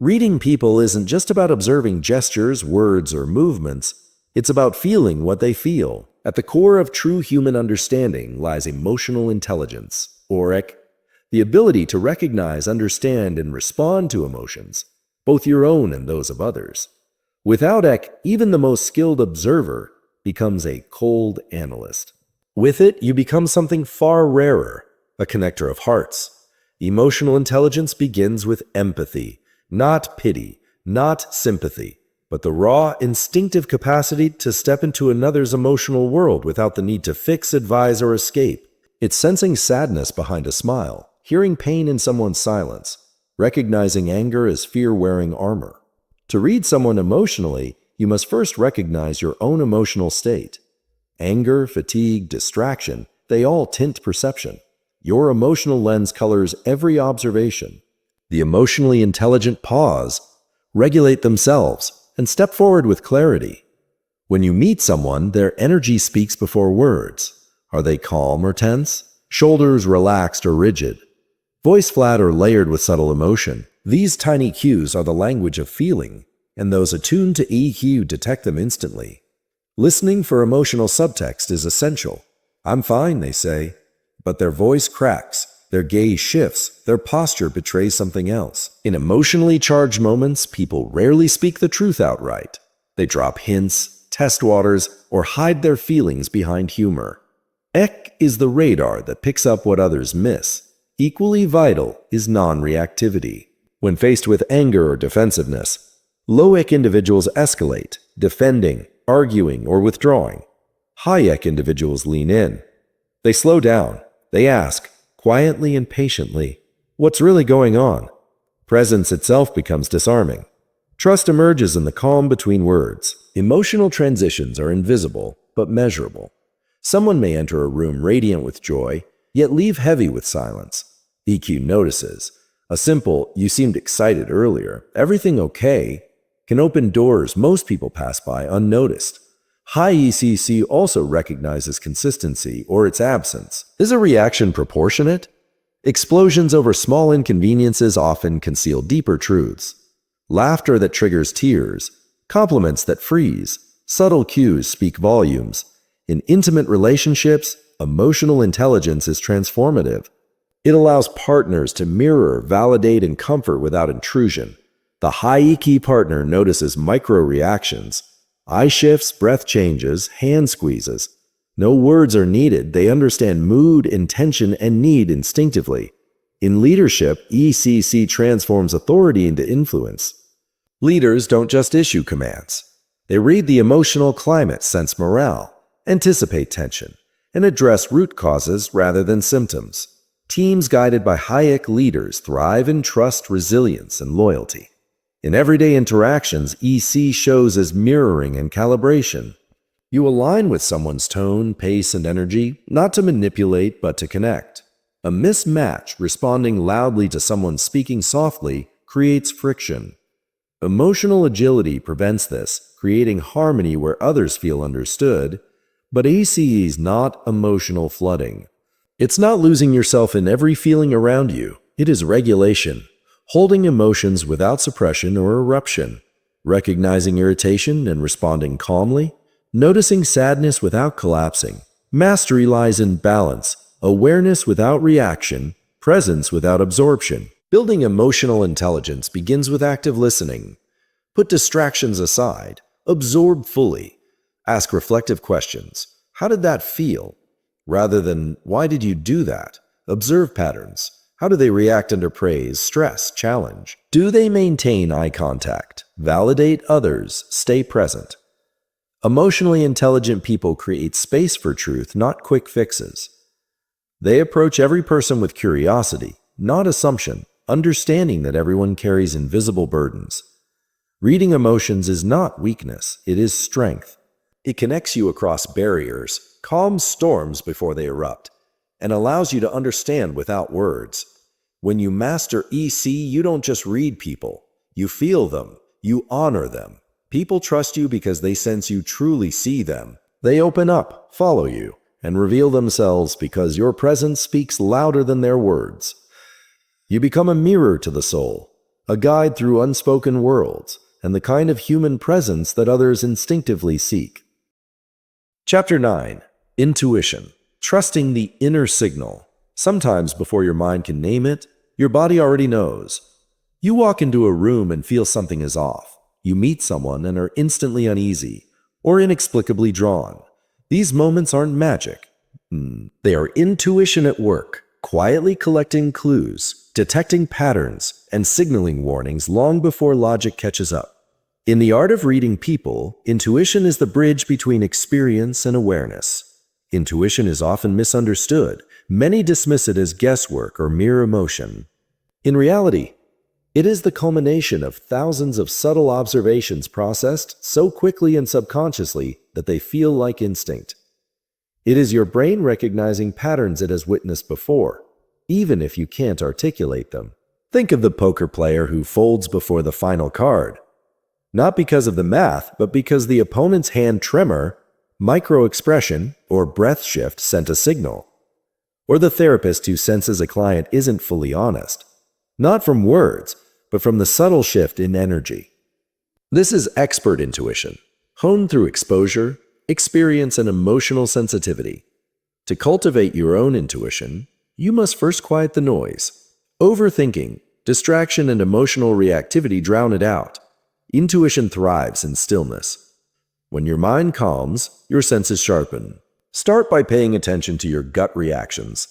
Reading people isn't just about observing gestures, words, or movements. It's about feeling what they feel. At the core of true human understanding lies emotional intelligence, or EC, the ability to recognize, understand, and respond to emotions, both your own and those of others. Without EC, even the most skilled observer becomes a cold analyst. With it, you become something far rarer, a connector of hearts. Emotional intelligence begins with empathy, not pity, not sympathy, but the raw, instinctive capacity to step into another's emotional world without the need to fix, advise, or escape. It's sensing sadness behind a smile, hearing pain in someone's silence, recognizing anger as fear-wearing armor. To read someone emotionally, you must first recognize your own emotional state. Anger, fatigue, distraction, they all tint perception. Your emotional lens colors every observation. The emotionally intelligent pause, regulate themselves, and step forward with clarity. When you meet someone, their energy speaks before words. Are they calm or tense? Shoulders relaxed or rigid? Voice flat or layered with subtle emotion? These tiny cues are the language of feeling, and those attuned to EQ detect them instantly. Listening for emotional subtext is essential. I'm fine, they say, but their voice cracks, their gaze shifts, their posture betrays something else. In emotionally charged moments, people rarely speak the truth outright. They drop hints, test waters, or hide their feelings behind humor. EC is the radar that picks up what others miss. Equally vital is non-reactivity. When faced with anger or defensiveness, low EC individuals escalate, defending, arguing, or withdrawing. High EC individuals lean in. They slow down. They ask, quietly and patiently, what's really going on? Presence itself becomes disarming. Trust emerges in the calm between words. Emotional transitions are invisible, but measurable. Someone may enter a room radiant with joy, yet leave heavy with silence. EQ notices. A simple, you seemed excited earlier, everything okay, can open doors most people pass by unnoticed. High ECC also recognizes consistency or its absence. Is a reaction proportionate? Explosions over small inconveniences often conceal deeper truths. Laughter that triggers tears, compliments that freeze, subtle cues speak volumes. In intimate relationships, emotional intelligence is transformative. It allows partners to mirror, validate, and comfort without intrusion. The high EQ partner notices micro-reactions, eye shifts, breath changes, hand squeezes. No words are needed. They understand mood, intention, and need instinctively. In leadership, ECC transforms authority into influence. Leaders don't just issue commands. They read the emotional climate, sense morale, anticipate tension, and address root causes rather than symptoms. Teams guided by high EQ leaders thrive in trust, resilience, and loyalty. In everyday interactions, EC shows as mirroring and calibration. You align with someone's tone, pace, and energy, not to manipulate, but to connect. A mismatch, responding loudly to someone speaking softly, creates friction. Emotional agility prevents this, creating harmony where others feel understood, but ACE is not emotional flooding. It's not losing yourself in every feeling around you. It is regulation. Holding emotions without suppression or eruption, recognizing irritation and responding calmly, noticing sadness without collapsing. Mastery lies in balance, awareness without reaction, presence without absorption. Building emotional intelligence begins with active listening. Put distractions aside, absorb fully. Ask reflective questions. How did that feel? Rather than, why did you do that? Observe patterns. How do they react under praise, stress, challenge? Do they maintain eye contact, validate others, stay present? Emotionally intelligent people create space for truth, not quick fixes. They approach every person with curiosity, not assumption, understanding that everyone carries invisible burdens. Reading emotions is not weakness, it is strength. It connects you across barriers, calms storms before they erupt, and allows you to understand without words. When you master EC, you don't just read people. You feel them. You honor them. People trust you because they sense you truly see them. They open up, follow you, and reveal themselves because your presence speaks louder than their words. You become a mirror to the soul, a guide through unspoken worlds, and the kind of human presence that others instinctively seek. Chapter 9. Intuition. Trusting the inner signal. Sometimes before your mind can name it, your body already knows. You walk into a room and feel something is off. You meet someone and are instantly uneasy or inexplicably drawn. These moments aren't magic. They are intuition at work, quietly collecting clues, detecting patterns, and signaling warnings long before logic catches up. In the art of reading people, intuition is the bridge between experience and awareness. Intuition is often misunderstood. Many dismiss it as guesswork or mere emotion. In reality, it is the culmination of thousands of subtle observations processed so quickly and subconsciously that they feel like instinct. It is your brain recognizing patterns it has witnessed before, even if you can't articulate them. Think of the poker player who folds before the final card. Not because of the math, but because the opponent's hand tremor, microexpression, or breath shift sent a signal. Or the therapist who senses a client isn't fully honest. Not from words, but from the subtle shift in energy. This is expert intuition, honed through exposure, experience, and emotional sensitivity. To cultivate your own intuition, you must first quiet the noise. Overthinking, distraction, and emotional reactivity drown it out. Intuition thrives in stillness. When your mind calms, your senses sharpen. Start by paying attention to your gut reactions.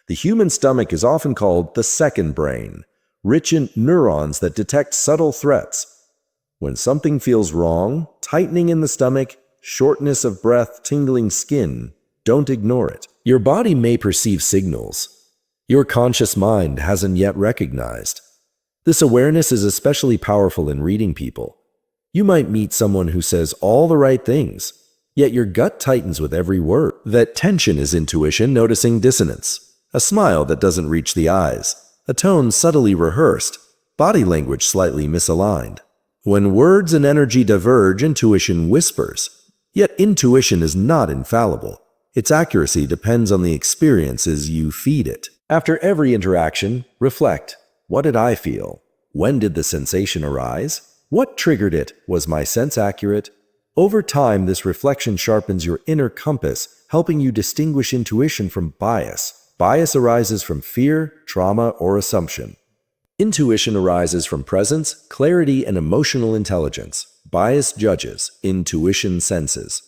The human stomach is often called the second brain, rich in neurons that detect subtle threats. When something feels wrong, tightening in the stomach, shortness of breath, tingling skin, don't ignore it. Your body may perceive signals your conscious mind hasn't yet recognized. This awareness is especially powerful in reading people. You might meet someone who says all the right things, yet your gut tightens with every word. That tension is intuition noticing dissonance, a smile that doesn't reach the eyes, a tone subtly rehearsed, body language slightly misaligned. When words and energy diverge, intuition whispers. Yet intuition is not infallible. Its accuracy depends on the experiences you feed it. After every interaction, reflect. What did I feel? When did the sensation arise? What triggered it? Was my sense accurate? Over time, this reflection sharpens your inner compass, helping you distinguish intuition from bias. Bias arises from fear, trauma, or assumption. Intuition arises from presence, clarity, and emotional intelligence. Bias judges, intuition senses.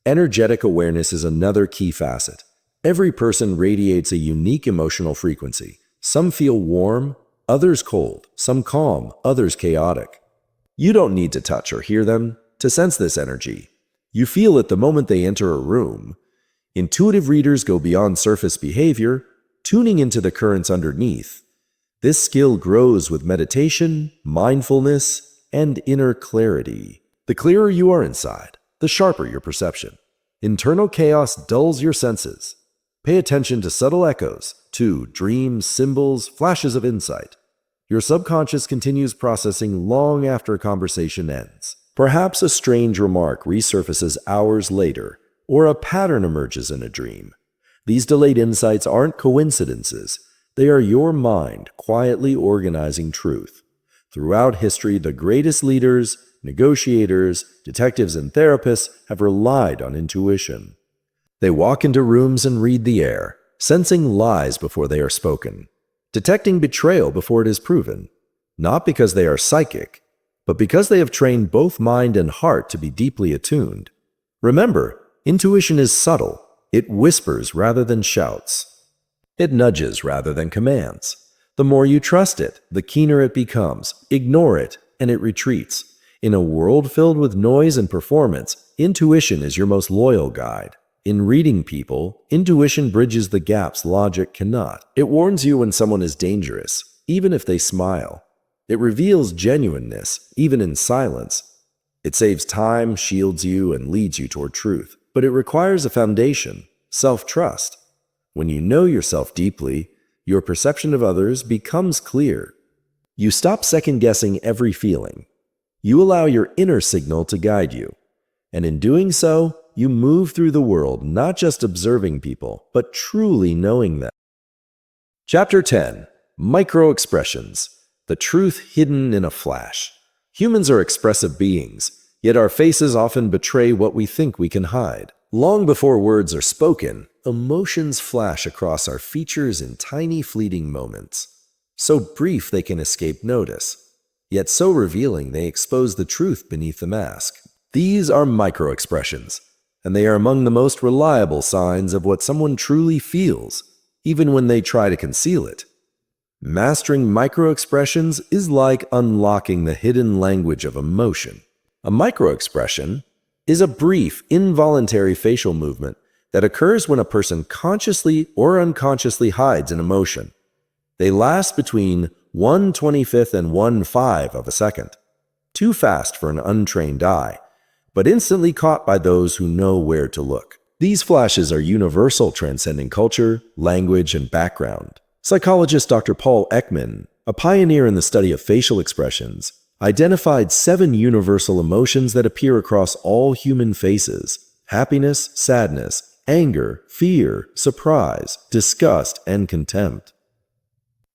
Energetic awareness is another key facet. Every person radiates a unique emotional frequency. Some feel warm, others cold, some calm, others chaotic. You don't need to touch or hear them to sense this energy. You feel it the moment they enter a room. Intuitive readers go beyond surface behavior, tuning into the currents underneath. This skill grows with meditation, mindfulness, and inner clarity. The clearer you are inside, the sharper your perception. Internal chaos dulls your senses. Pay attention to subtle echoes, to dreams, symbols, flashes of insight. Your subconscious continues processing long after a conversation ends. Perhaps a strange remark resurfaces hours later, or a pattern emerges in a dream. These delayed insights aren't coincidences. They are your mind quietly organizing truth. Throughout history, the greatest leaders, negotiators, detectives, and therapists have relied on intuition. They walk into rooms and read the air, sensing lies before they are spoken, detecting betrayal before it is proven, not because they are psychic, but because they have trained both mind and heart to be deeply attuned. Remember, intuition is subtle. It whispers rather than shouts. It nudges rather than commands. The more you trust it, the keener it becomes. Ignore it, and it retreats. In a world filled with noise and performance, intuition is your most loyal guide. In reading people, intuition bridges the gaps logic cannot. It warns you when someone is dangerous, even if they smile. It reveals genuineness, even in silence. It saves time, shields you, and leads you toward truth. But it requires a foundation, self-trust. When you know yourself deeply, your perception of others becomes clear. You stop second-guessing every feeling. You allow your inner signal to guide you. And in doing so, you move through the world not just observing people, but truly knowing them. Chapter 10. Microexpressions. The truth hidden in a flash. Humans are expressive beings, yet our faces often betray what we think we can hide. Long before words are spoken, emotions flash across our features in tiny fleeting moments. So brief they can escape notice, yet so revealing they expose the truth beneath the mask. These are microexpressions, and they are among the most reliable signs of what someone truly feels, even when they try to conceal it. Mastering microexpressions is like unlocking the hidden language of emotion. A microexpression is a brief, involuntary facial movement that occurs when a person consciously or unconsciously hides an emotion. They last between 1/25th and 1/5 of a second. Too fast for an untrained eye, but instantly caught by those who know where to look. These flashes are universal, transcending culture, language, and background. Psychologist Dr. Paul Ekman, a pioneer in the study of facial expressions, identified 7 universal emotions that appear across all human faces: happiness, sadness, anger, fear, surprise, disgust, and contempt.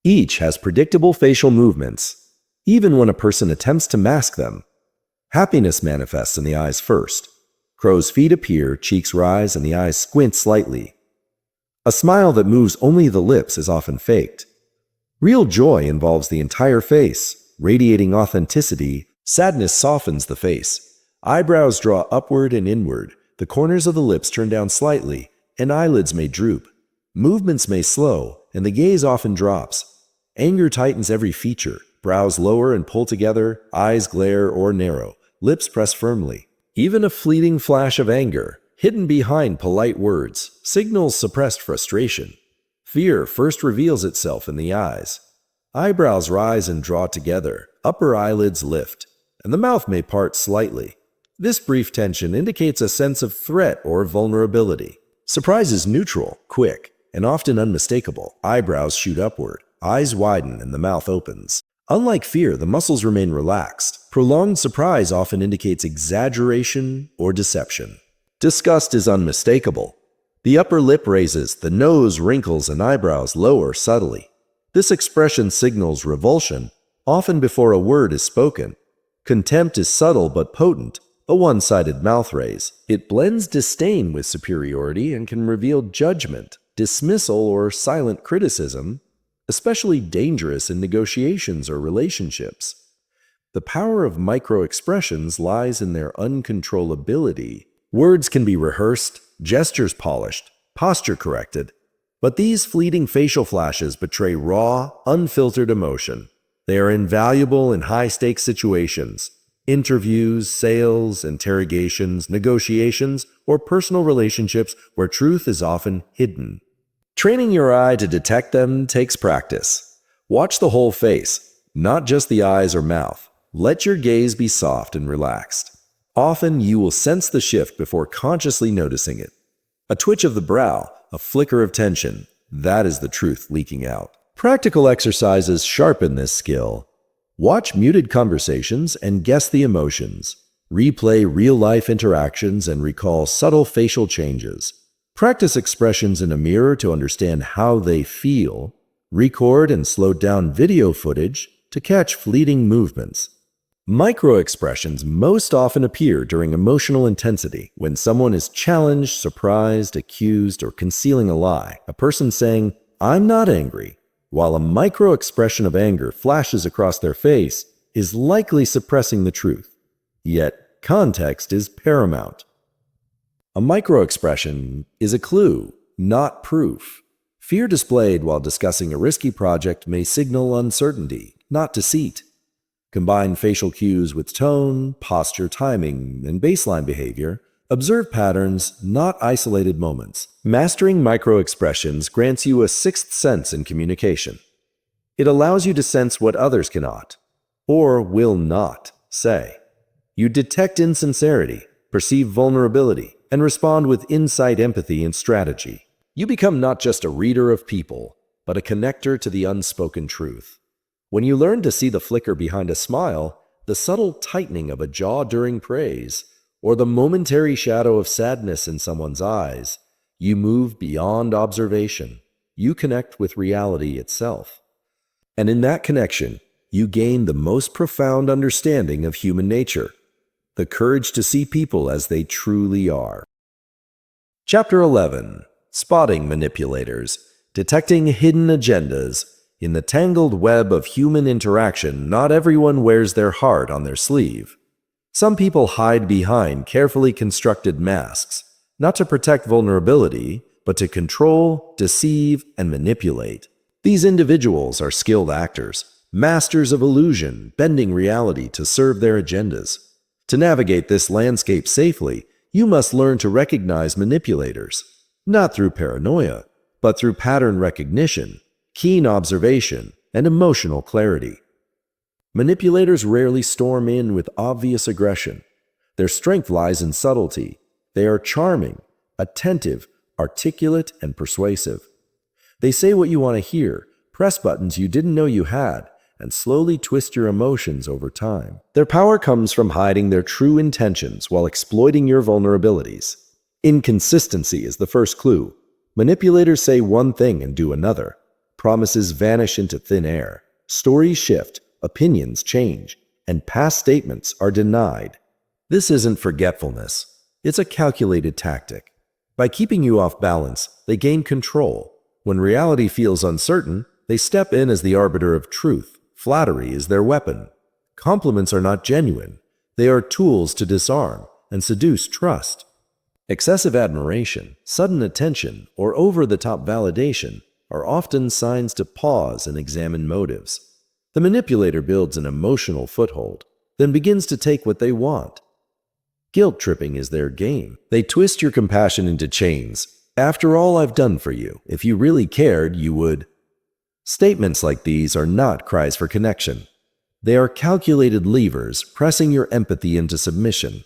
Each has predictable facial movements, even when a person attempts to mask them. Happiness manifests in the eyes first. Crow's feet appear, cheeks rise, and the eyes squint slightly. A smile that moves only the lips is often faked. Real joy involves the entire face, radiating authenticity. Sadness softens the face. Eyebrows draw upward and inward. The corners of the lips turn down slightly, and eyelids may droop. Movements may slow, and the gaze often drops. Anger tightens every feature. Brows lower and pull together, eyes glare or narrow, lips press firmly. Even a fleeting flash of anger, hidden behind polite words, signals suppressed frustration. Fear first reveals itself in the eyes. Eyebrows rise and draw together, upper eyelids lift, and the mouth may part slightly. This brief tension indicates a sense of threat or vulnerability. Surprise is neutral, quick, and often unmistakable. Eyebrows shoot upward, eyes widen, and the mouth opens. Unlike fear, the muscles remain relaxed. Prolonged surprise often indicates exaggeration or deception. Disgust is unmistakable. The upper lip raises, the nose wrinkles, and eyebrows lower subtly. This expression signals revulsion, often before a word is spoken. Contempt is subtle but potent, a one-sided mouth raise. It blends disdain with superiority and can reveal judgment, dismissal, or silent criticism, especially dangerous in negotiations or relationships. The power of microexpressions lies in their uncontrollability. Words can be rehearsed, gestures polished, posture corrected, but these fleeting facial flashes betray raw, unfiltered emotion. They are invaluable in high-stakes situations: interviews, sales, interrogations, negotiations, or personal relationships where truth is often hidden. Training your eye to detect them takes practice. Watch the whole face, not just the eyes or mouth. Let your gaze be soft and relaxed. Often you will sense the shift before consciously noticing it. A twitch of the brow, a flicker of tension, that is the truth leaking out. Practical exercises sharpen this skill. Watch muted conversations and guess the emotions. Replay real-life interactions and recall subtle facial changes. Practice expressions in a mirror to understand how they feel. Record and slow down video footage to catch fleeting movements. Microexpressions most often appear during emotional intensity, when someone is challenged, surprised, accused, or concealing a lie. A person saying, "I'm not angry," while a microexpression of anger flashes across their face, is likely suppressing the truth. Yet, context is paramount. A microexpression is a clue, not proof. Fear displayed while discussing a risky project may signal uncertainty, not deceit. Combine facial cues with tone, posture, timing, and baseline behavior. Observe patterns, not isolated moments. Mastering microexpressions grants you a sixth sense in communication. It allows you to sense what others cannot, or will not, say. You detect insincerity, perceive vulnerability, and respond with insight, empathy, and strategy. You become not just a reader of people, but a connector to the unspoken truth. When you learn to see the flicker behind a smile, the subtle tightening of a jaw during praise, or the momentary shadow of sadness in someone's eyes, you move beyond observation. You connect with reality itself. And in that connection, you gain the most profound understanding of human nature, the courage to see people as they truly are. Chapter 11. Spotting Manipulators. Detecting Hidden Agendas. In the tangled web of human interaction, not everyone wears their heart on their sleeve. Some people hide behind carefully constructed masks, not to protect vulnerability, but to control, deceive, and manipulate. These individuals are skilled actors, masters of illusion, bending reality to serve their agendas. To navigate this landscape safely, you must learn to recognize manipulators, not through paranoia, but through pattern recognition, keen observation, and emotional clarity. Manipulators rarely storm in with obvious aggression. Their strength lies in subtlety. They are charming, attentive, articulate, and persuasive. They say what you want to hear, press buttons you didn't know you had, and slowly twist your emotions over time. Their power comes from hiding their true intentions while exploiting your vulnerabilities. Inconsistency is the first clue. Manipulators say one thing and do another. Promises vanish into thin air. Stories shift, opinions change, and past statements are denied. This isn't forgetfulness. It's a calculated tactic. By keeping you off balance, they gain control. When reality feels uncertain, they step in as the arbiter of truth. Flattery is their weapon. Compliments are not genuine. They are tools to disarm and seduce trust. Excessive admiration, sudden attention, or over-the-top validation are often signs to pause and examine motives. The manipulator builds an emotional foothold, then begins to take what they want. Guilt-tripping is their game. They twist your compassion into chains. After all I've done for you, if you really cared, you would. Statements like these are not cries for connection. They are calculated levers pressing your empathy into submission.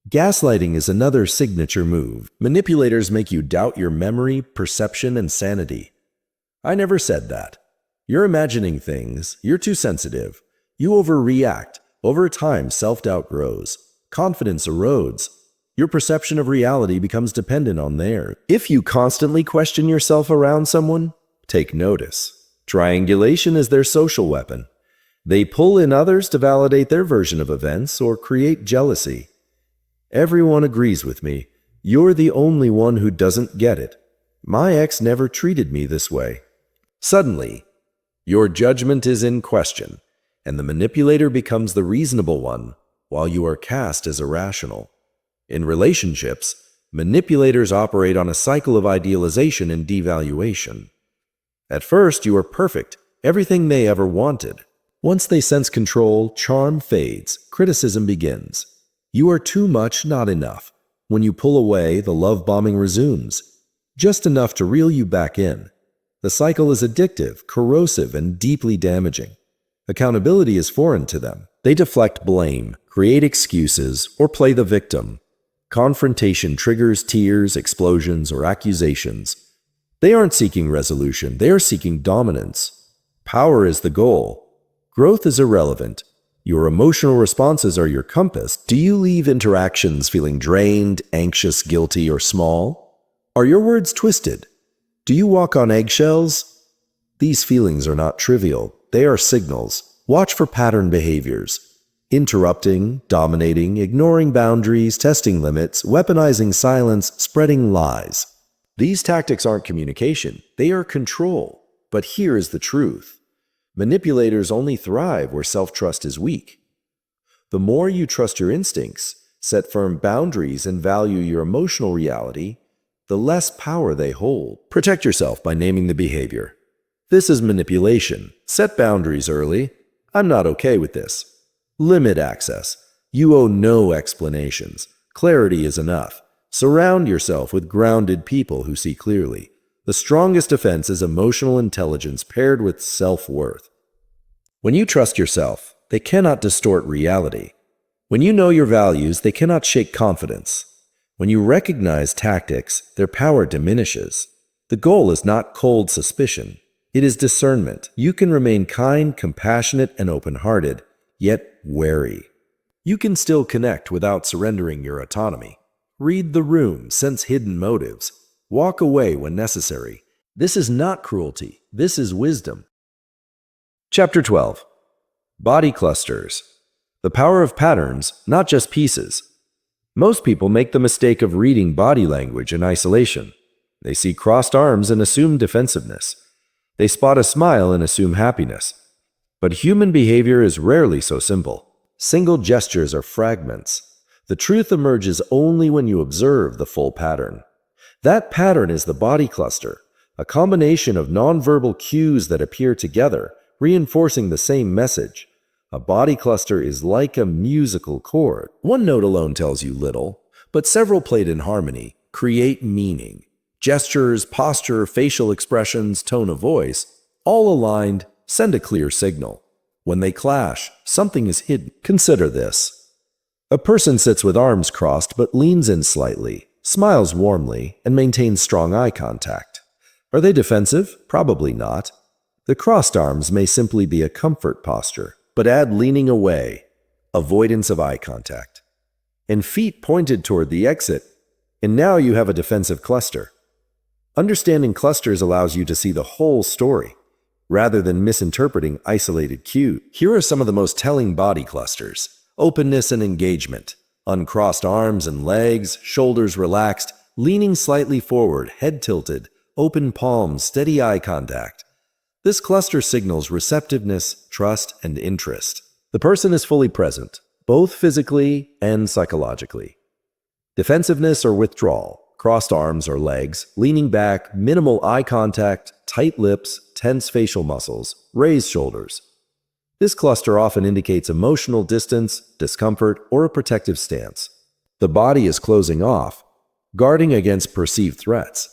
Gaslighting is another signature move. Manipulators make you doubt your memory, perception, and sanity. I never said that. You're imagining things. You're too sensitive. You overreact. Over time, self-doubt grows. Confidence erodes. Your perception of reality becomes dependent on theirs. If you constantly question yourself around someone, take notice. Triangulation is their social weapon. They pull in others to validate their version of events or create jealousy. Everyone agrees with me. You're the only one who doesn't get it. My ex never treated me this way. Suddenly, your judgment is in question, and the manipulator becomes the reasonable one, while you are cast as irrational. In relationships, manipulators operate on a cycle of idealization and devaluation. At first, you are perfect, everything they ever wanted. Once they sense control, charm fades, criticism begins. You are too much, not enough. When you pull away, the love bombing resumes, just enough to reel you back in. The cycle is addictive, corrosive, and deeply damaging. Accountability is foreign to them. They deflect blame, create excuses, or play the victim. Confrontation triggers tears, explosions, or accusations. They aren't seeking resolution, they are seeking dominance. Power is the goal. Growth is irrelevant. Your emotional responses are your compass. Do you leave interactions feeling drained, anxious, guilty, or small? Are your words twisted? Do you walk on eggshells? These feelings are not trivial. They are signals. Watch for pattern behaviors. Interrupting, dominating, ignoring boundaries, testing limits, weaponizing silence, spreading lies. These tactics aren't communication. They are control. But here is the truth. Manipulators only thrive where self-trust is weak. The more you trust your instincts, set firm boundaries, and value your emotional reality, the less power they hold. Protect yourself by naming the behavior. This is manipulation. Set boundaries early. I'm not okay with this. Limit access. You owe no explanations. Clarity is enough. Surround yourself with grounded people who see clearly. The strongest defense is emotional intelligence paired with self-worth. When you trust yourself, they cannot distort reality. When you know your values, they cannot shake confidence. When you recognize tactics, their power diminishes. The goal is not cold suspicion. It is discernment. You can remain kind, compassionate, and open-hearted, yet wary. You can still connect without surrendering your autonomy. Read the room, sense hidden motives. Walk away when necessary. This is not cruelty. This is wisdom. Chapter 12. Body clusters. The power of patterns, not just pieces. Most people make the mistake of reading body language in isolation. They see crossed arms and assume defensiveness. They spot a smile and assume happiness. But human behavior is rarely so simple. Single gestures are fragments. The truth emerges only when you observe the full pattern. That pattern is the body cluster, a combination of nonverbal cues that appear together, reinforcing the same message. A body cluster is like a musical chord. One note alone tells you little, but several played in harmony create meaning. Gestures, posture, facial expressions, tone of voice, all aligned, send a clear signal. When they clash, something is hidden. Consider this. A person sits with arms crossed but leans in slightly, smiles warmly, and maintains strong eye contact. Are they defensive? Probably not. The crossed arms may simply be a comfort posture, but add leaning away, avoidance of eye contact, and feet pointed toward the exit, and now you have a defensive cluster. Understanding clusters allows you to see the whole story, rather than misinterpreting isolated cues. Here are some of the most telling body clusters: openness and engagement, uncrossed arms and legs, shoulders relaxed, leaning slightly forward, head tilted, open palms, steady eye contact. This cluster signals receptiveness, trust, and interest. The person is fully present, both physically and psychologically. Defensiveness or withdrawal, crossed arms or legs, leaning back, minimal eye contact, tight lips, tense facial muscles, raised shoulders. This cluster often indicates emotional distance, discomfort, or a protective stance. The body is closing off, guarding against perceived threats.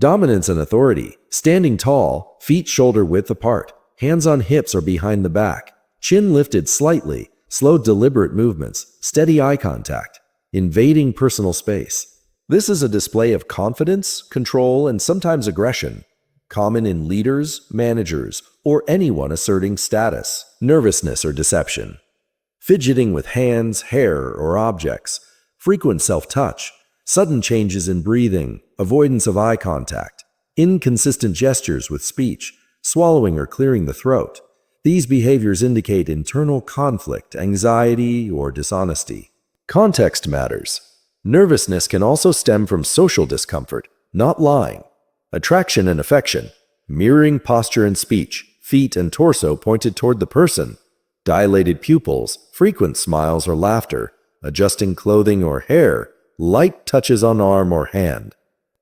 Dominance and authority, standing tall, feet shoulder-width apart, hands on hips or behind the back, chin lifted slightly, slow deliberate movements, steady eye contact, invading personal space. This is a display of confidence, control, and sometimes aggression, common in leaders, managers, or anyone asserting status. Nervousness or deception, fidgeting with hands, hair, or objects, frequent self-touch, sudden changes in breathing, avoidance of eye contact, inconsistent gestures with speech, swallowing or clearing the throat. These behaviors indicate internal conflict, anxiety, or dishonesty. Context matters. Nervousness can also stem from social discomfort, not lying. Attraction and affection, mirroring posture and speech, feet and torso pointed toward the person, dilated pupils, frequent smiles or laughter, adjusting clothing or hair, light touches on arm or hand.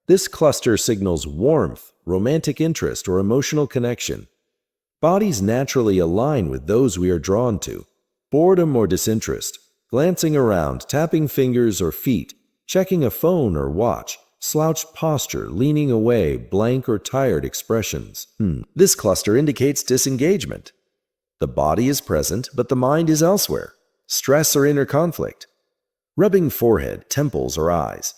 This cluster signals warmth, romantic interest, or emotional connection. Bodies naturally align with those we are drawn to. Boredom or disinterest, glancing around, tapping fingers or feet, checking a phone or watch, slouched posture, leaning away, blank or tired expressions. This cluster indicates disengagement. The body is present, but the mind is elsewhere. Stress or inner conflict. Rubbing forehead, temples, or eyes.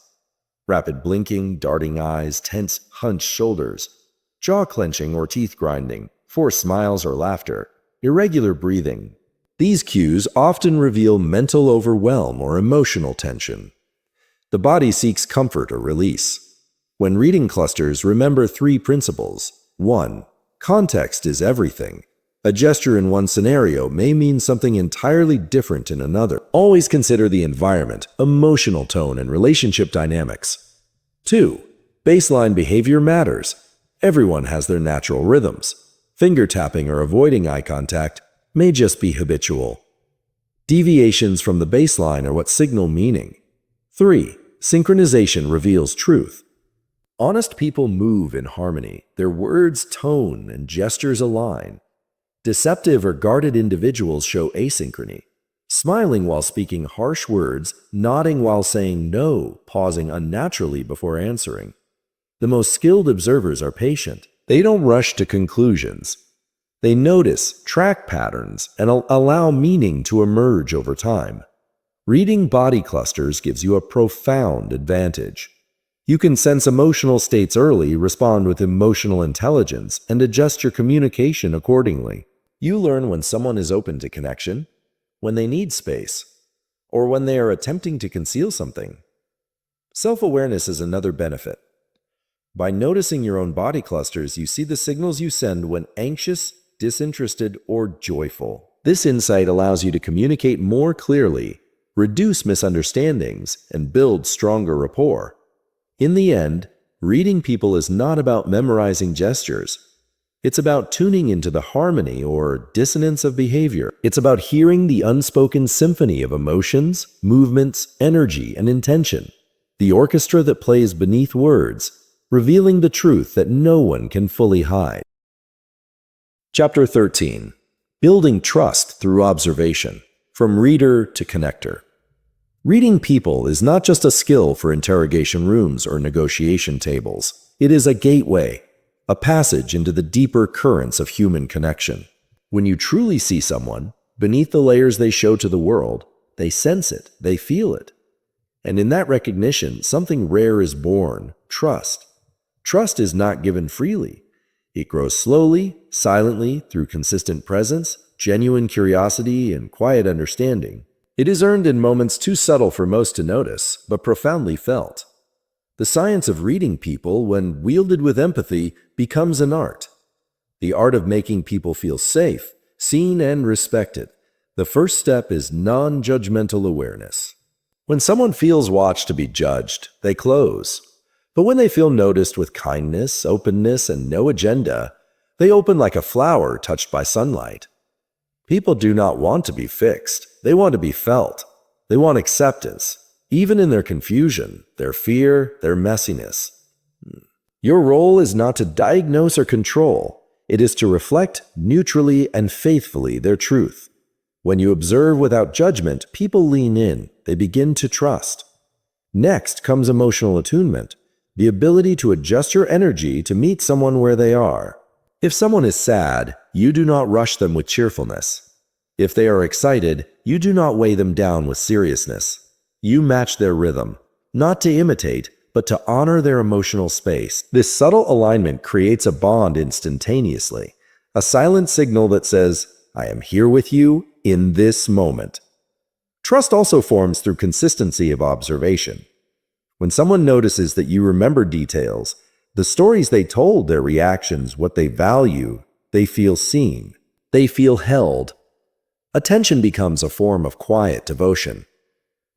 Rapid blinking, darting eyes, tense, hunched shoulders. Jaw clenching or teeth grinding, forced smiles or laughter. Irregular breathing. These cues often reveal mental overwhelm or emotional tension. The body seeks comfort or release. When reading clusters, remember 3 principles. 1. Context is everything. A gesture in one scenario may mean something entirely different in another. Always consider the environment, emotional tone, and relationship dynamics. 2. Baseline behavior matters. Everyone has their natural rhythms. Finger tapping or avoiding eye contact may just be habitual. Deviations from the baseline are what signal meaning. 3. Synchronization reveals truth. Honest people move in harmony. Their words, tone, and gestures align. Deceptive or guarded individuals show asynchrony. smiling while speaking harsh words, nodding while saying no, pausing unnaturally before answering. The most skilled observers are patient. They don't rush to conclusions. They notice, track patterns, and allow meaning to emerge over time. Reading body clusters gives you a profound advantage. You can sense emotional states early, respond with emotional intelligence, and adjust your communication accordingly. You learn when someone is open to connection, when they need space, or when they are attempting to conceal something. Self-awareness is another benefit. By noticing your own body clusters, you see the signals you send when anxious, disinterested, or joyful. This insight allows you to communicate more clearly, reduce misunderstandings, and build stronger rapport. In the end, reading people is not about memorizing gestures. It's about tuning into the harmony or dissonance of behavior. It's about hearing the unspoken symphony of emotions, movements, energy, and intention. The orchestra that plays beneath words, revealing the truth that no one can fully hide. Chapter 13. Building Trust Through Observation. From Reader to Connector. Reading people is not just a skill for interrogation rooms or negotiation tables. It is a gateway, a passage into the deeper currents of human connection. When you truly see someone, beneath the layers they show to the world, they sense it, they feel it. And in that recognition, something rare is born: trust. Trust is not given freely. It grows slowly, silently, through consistent presence, genuine curiosity, and quiet understanding. It is earned in moments too subtle for most to notice, but profoundly felt. The science of reading people, when wielded with empathy, becomes an art. The art of making people feel safe, seen, and respected. The first step is non-judgmental awareness. When someone feels watched to be judged, they close. But when they feel noticed with kindness, openness, and no agenda, they open like a flower touched by sunlight. People do not want to be fixed. They want to be felt. They want acceptance, even in their confusion, their fear, their messiness. Your role is not to diagnose or control. It is to reflect neutrally and faithfully their truth. When you observe without judgment, people lean in. They begin to trust. Next comes emotional attunement, the ability to adjust your energy to meet someone where they are. If someone is sad, you do not rush them with cheerfulness. If they are excited, you do not weigh them down with seriousness. You match their rhythm, not to imitate, but to honor their emotional space. This subtle alignment creates a bond instantaneously, a silent signal that says, "I am here with you in this moment." Trust also forms through consistency of observation. When someone notices that you remember details, the stories they told, their reactions, what they value, they feel seen. They feel held. Attention becomes a form of quiet devotion.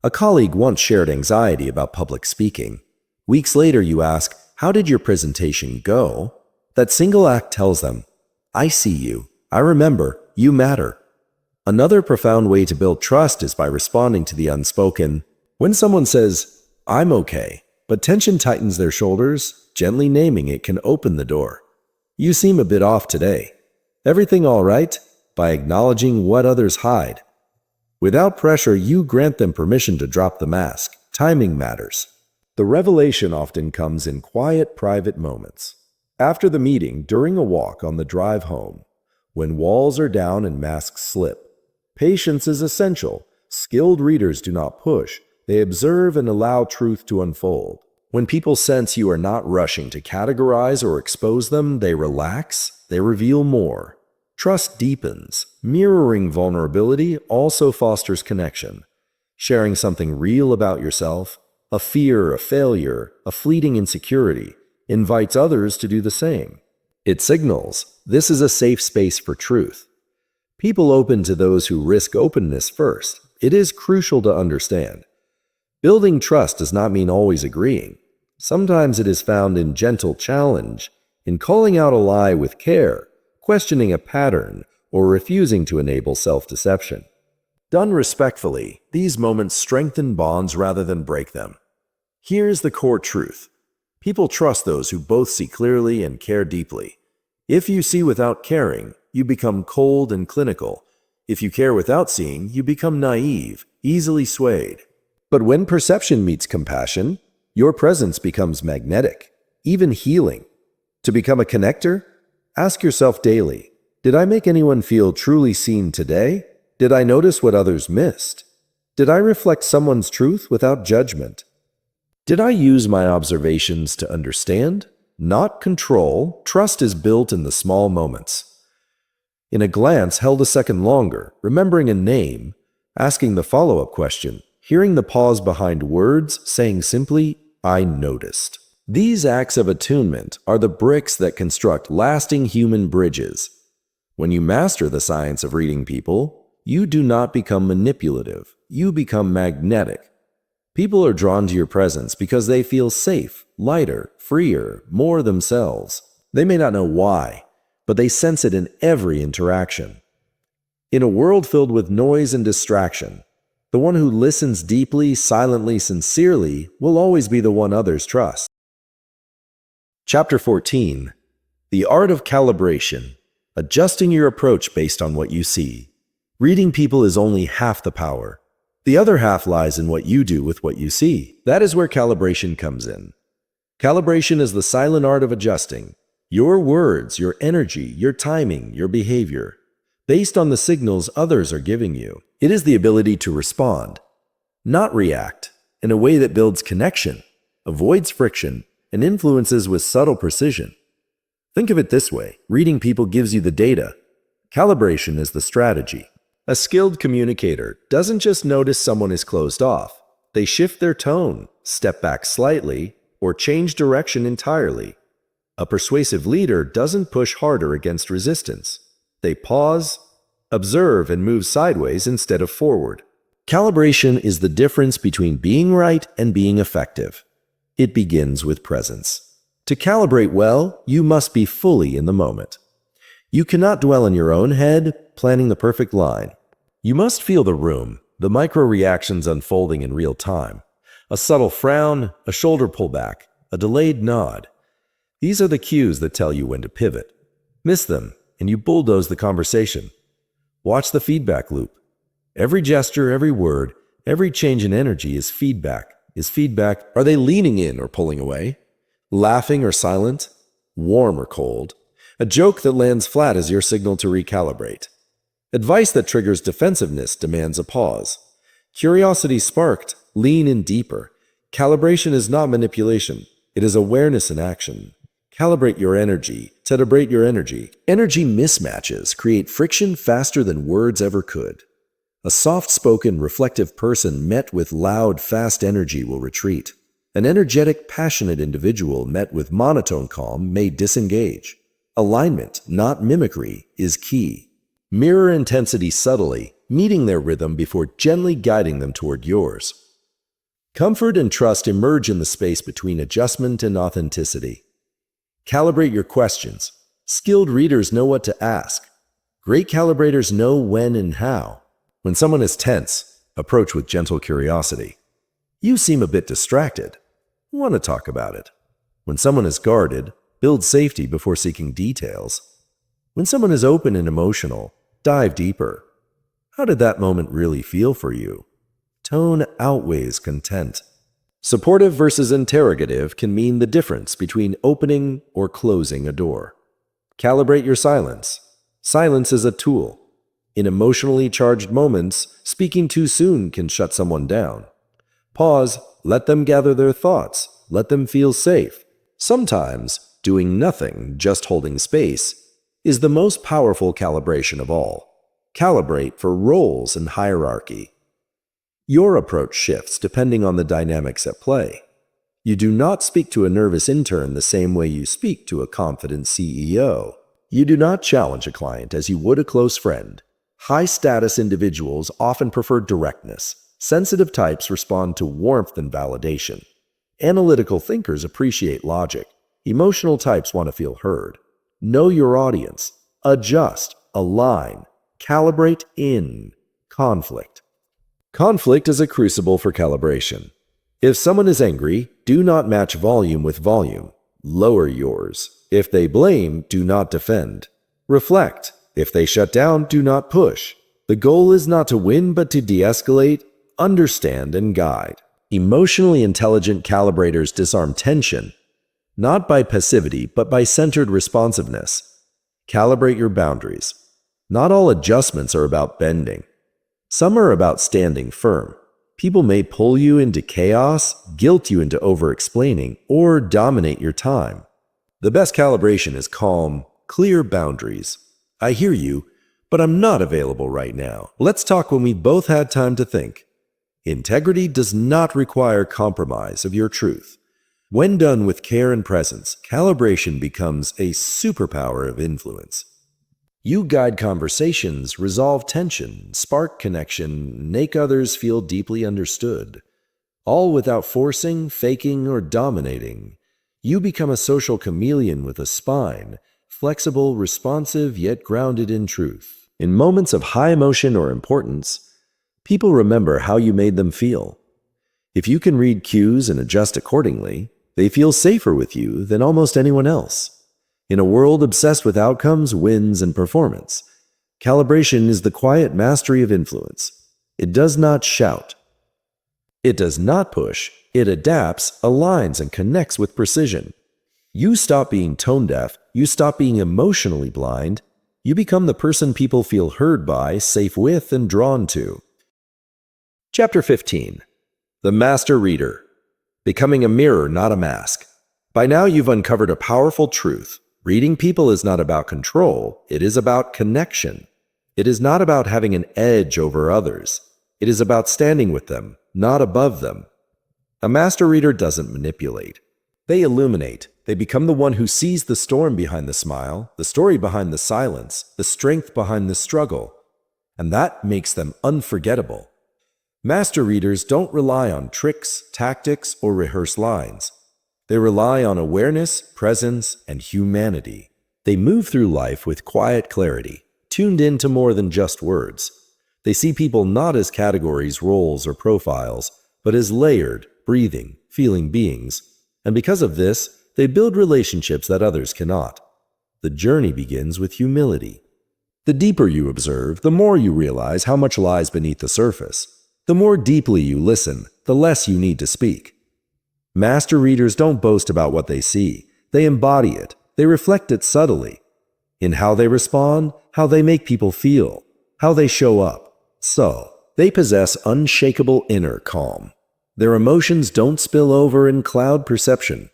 A colleague once shared anxiety about public speaking. Weeks later, you ask, "How did your presentation go?" That single act tells them, "I see you. I remember. You matter." Another profound way to build trust is by responding to the unspoken. When someone says, "I'm okay," but tension tightens their shoulders, gently naming it can open the door. "You seem a bit off today. Everything all right?" By acknowledging what others hide. Without pressure, you grant them permission to drop the mask. Timing matters. The revelation often comes in quiet, private moments. After the meeting, during a walk on the drive home, when walls are down and masks slip. Patience is essential. Skilled readers do not push. They observe and allow truth to unfold. When people sense you are not rushing to categorize or expose them, they relax, they reveal more. Trust deepens. Mirroring vulnerability also fosters connection. Sharing something real about yourself, a fear, a failure, a fleeting insecurity, invites others to do the same. It signals, this is a safe space for truth. People open to those who risk openness first. It is crucial to understand. Building trust does not mean always agreeing. Sometimes it is found in gentle challenge, in calling out a lie with care, questioning a pattern, or refusing to enable self-deception. Done respectfully, these moments strengthen bonds rather than break them. Here's the core truth. People trust those who both see clearly and care deeply. If you see without caring, you become cold and clinical. If you care without seeing, you become naive, easily swayed. But when perception meets compassion, your presence becomes magnetic, even healing. To become a connector, ask yourself daily, did I make anyone feel truly seen today? Did I notice what others missed? Did I reflect someone's truth without judgment? Did I use my observations to understand, not control? Trust is built in the small moments. In a glance held a second longer, remembering a name, asking the follow-up question, hearing the pause behind words, saying simply, I noticed. These acts of attunement are the bricks that construct lasting human bridges. When you master the science of reading people, you do not become manipulative, you become magnetic. People are drawn to your presence because they feel safe, lighter, freer, more themselves. They may not know why, but they sense it in every interaction. In a world filled with noise and distraction, the one who listens deeply, silently, sincerely will always be the one others trust. Chapter 14. The Art of Calibration. Adjusting your approach based on what you see. Reading people is only half the power. The other half lies in what you do with what you see. That is where calibration comes in. Calibration is the silent art of adjusting your words, your energy, your timing, your behavior, based on the signals others are giving you. It is the ability to respond, not react, in a way that builds connection, avoids friction, and influences with subtle precision. Think of it this way: reading people gives you the data. Calibration is the strategy. A skilled communicator doesn't just notice someone is closed off. They shift their tone, step back slightly, or change direction entirely. A persuasive leader doesn't push harder against resistance. They pause, observe, and move sideways instead of forward. Calibration is the difference between being right and being effective. It begins with presence. To calibrate well, you must be fully in the moment. You cannot dwell in your own head, planning the perfect line. You must feel the room, the micro-reactions unfolding in real time. A subtle frown, a shoulder pullback, a delayed nod. These are the cues that tell you when to pivot. Miss them, and you bulldoze the conversation. Watch the feedback loop. Every gesture, every word, every change in energy is feedback. Are they leaning in or pulling away? Laughing or silent? Warm or cold? A joke that lands flat is your signal to recalibrate. Advice that triggers defensiveness demands a pause. Curiosity sparked, lean in deeper. Calibration is not manipulation. It is awareness in action. Calibrate your energy. Celebrate your energy. Energy mismatches create friction faster than words ever could. A soft-spoken, reflective person met with loud, fast energy will retreat. An energetic, passionate individual met with monotone calm may disengage. Alignment, not mimicry, is key. Mirror intensity subtly, meeting their rhythm before gently guiding them toward yours. Comfort and trust emerge in the space between adjustment and authenticity. Calibrate your questions. Skilled readers know what to ask. Great calibrators know when and how. When someone is tense, approach with gentle curiosity. You seem a bit distracted. Want to talk about it. When someone is guarded, build safety before seeking details. When someone is open and emotional, dive deeper. How did that moment really feel for you? Tone outweighs content. Supportive versus interrogative can mean the difference between opening or closing a door. Calibrate your silence. Silence is a tool. In emotionally charged moments, speaking too soon can shut someone down. Pause, let them gather their thoughts, let them feel safe. Sometimes, doing nothing, just holding space, is the most powerful calibration of all. Calibrate for roles and hierarchy. Your approach shifts depending on the dynamics at play. You do not speak to a nervous intern the same way you speak to a confident CEO. You do not challenge a client as you would a close friend. High-status individuals often prefer directness. Sensitive types respond to warmth and validation. Analytical thinkers appreciate logic. Emotional types want to feel heard. Know your audience. Adjust. Align. Calibrate in conflict. Conflict is a crucible for calibration. If someone is angry, do not match volume with volume. Lower yours. If they blame, do not defend. Reflect. If they shut down, do not push. The goal is not to win, but to de-escalate, understand, and guide. Emotionally intelligent calibrators disarm tension, not by passivity, but by centered responsiveness. Calibrate your boundaries. Not all adjustments are about bending. Some are about standing firm. People may pull you into chaos, guilt you into over-explaining, or dominate your time. The best calibration is calm, clear boundaries. I hear you, but I'm not available right now. Let's talk when we've both had time to think. Integrity does not require compromise of your truth. When done with care and presence, calibration becomes a superpower of influence. You guide conversations, resolve tension, spark connection, make others feel deeply understood. All without forcing, faking, or dominating. You become a social chameleon with a spine, flexible, responsive, yet grounded in truth. In moments of high emotion or importance, people remember how you made them feel. If you can read cues and adjust accordingly, they feel safer with you than almost anyone else. In a world obsessed with outcomes, wins, and performance, calibration is the quiet mastery of influence. It does not shout. It does not push. It adapts, aligns, and connects with precision. You stop being tone-deaf. You stop being emotionally blind. You become the person people feel heard by, safe with, and drawn to. Chapter 15. The Master Reader. Becoming a mirror, not a mask. By now you've uncovered a powerful truth. Reading people is not about control. It is about connection. It is not about having an edge over others. It is about standing with them, not above them. A master reader doesn't manipulate. They illuminate. They become the one who sees the storm behind the smile, the story behind the silence, the strength behind the struggle. And that makes them unforgettable. Master readers don't rely on tricks, tactics, or rehearsed lines. They rely on awareness, presence, and humanity. They move through life with quiet clarity, tuned into more than just words. They see people not as categories, roles, or profiles, but as layered, breathing, feeling beings. And because of this, they build relationships that others cannot. The journey begins with humility. The deeper you observe, the more you realize how much lies beneath the surface. The more deeply you listen, the less you need to speak. Master readers don't boast about what they see. They embody it. They reflect it subtly. In how they respond, how they make people feel, how they show up. So, they possess unshakable inner calm. Their emotions don't spill over and cloud perception.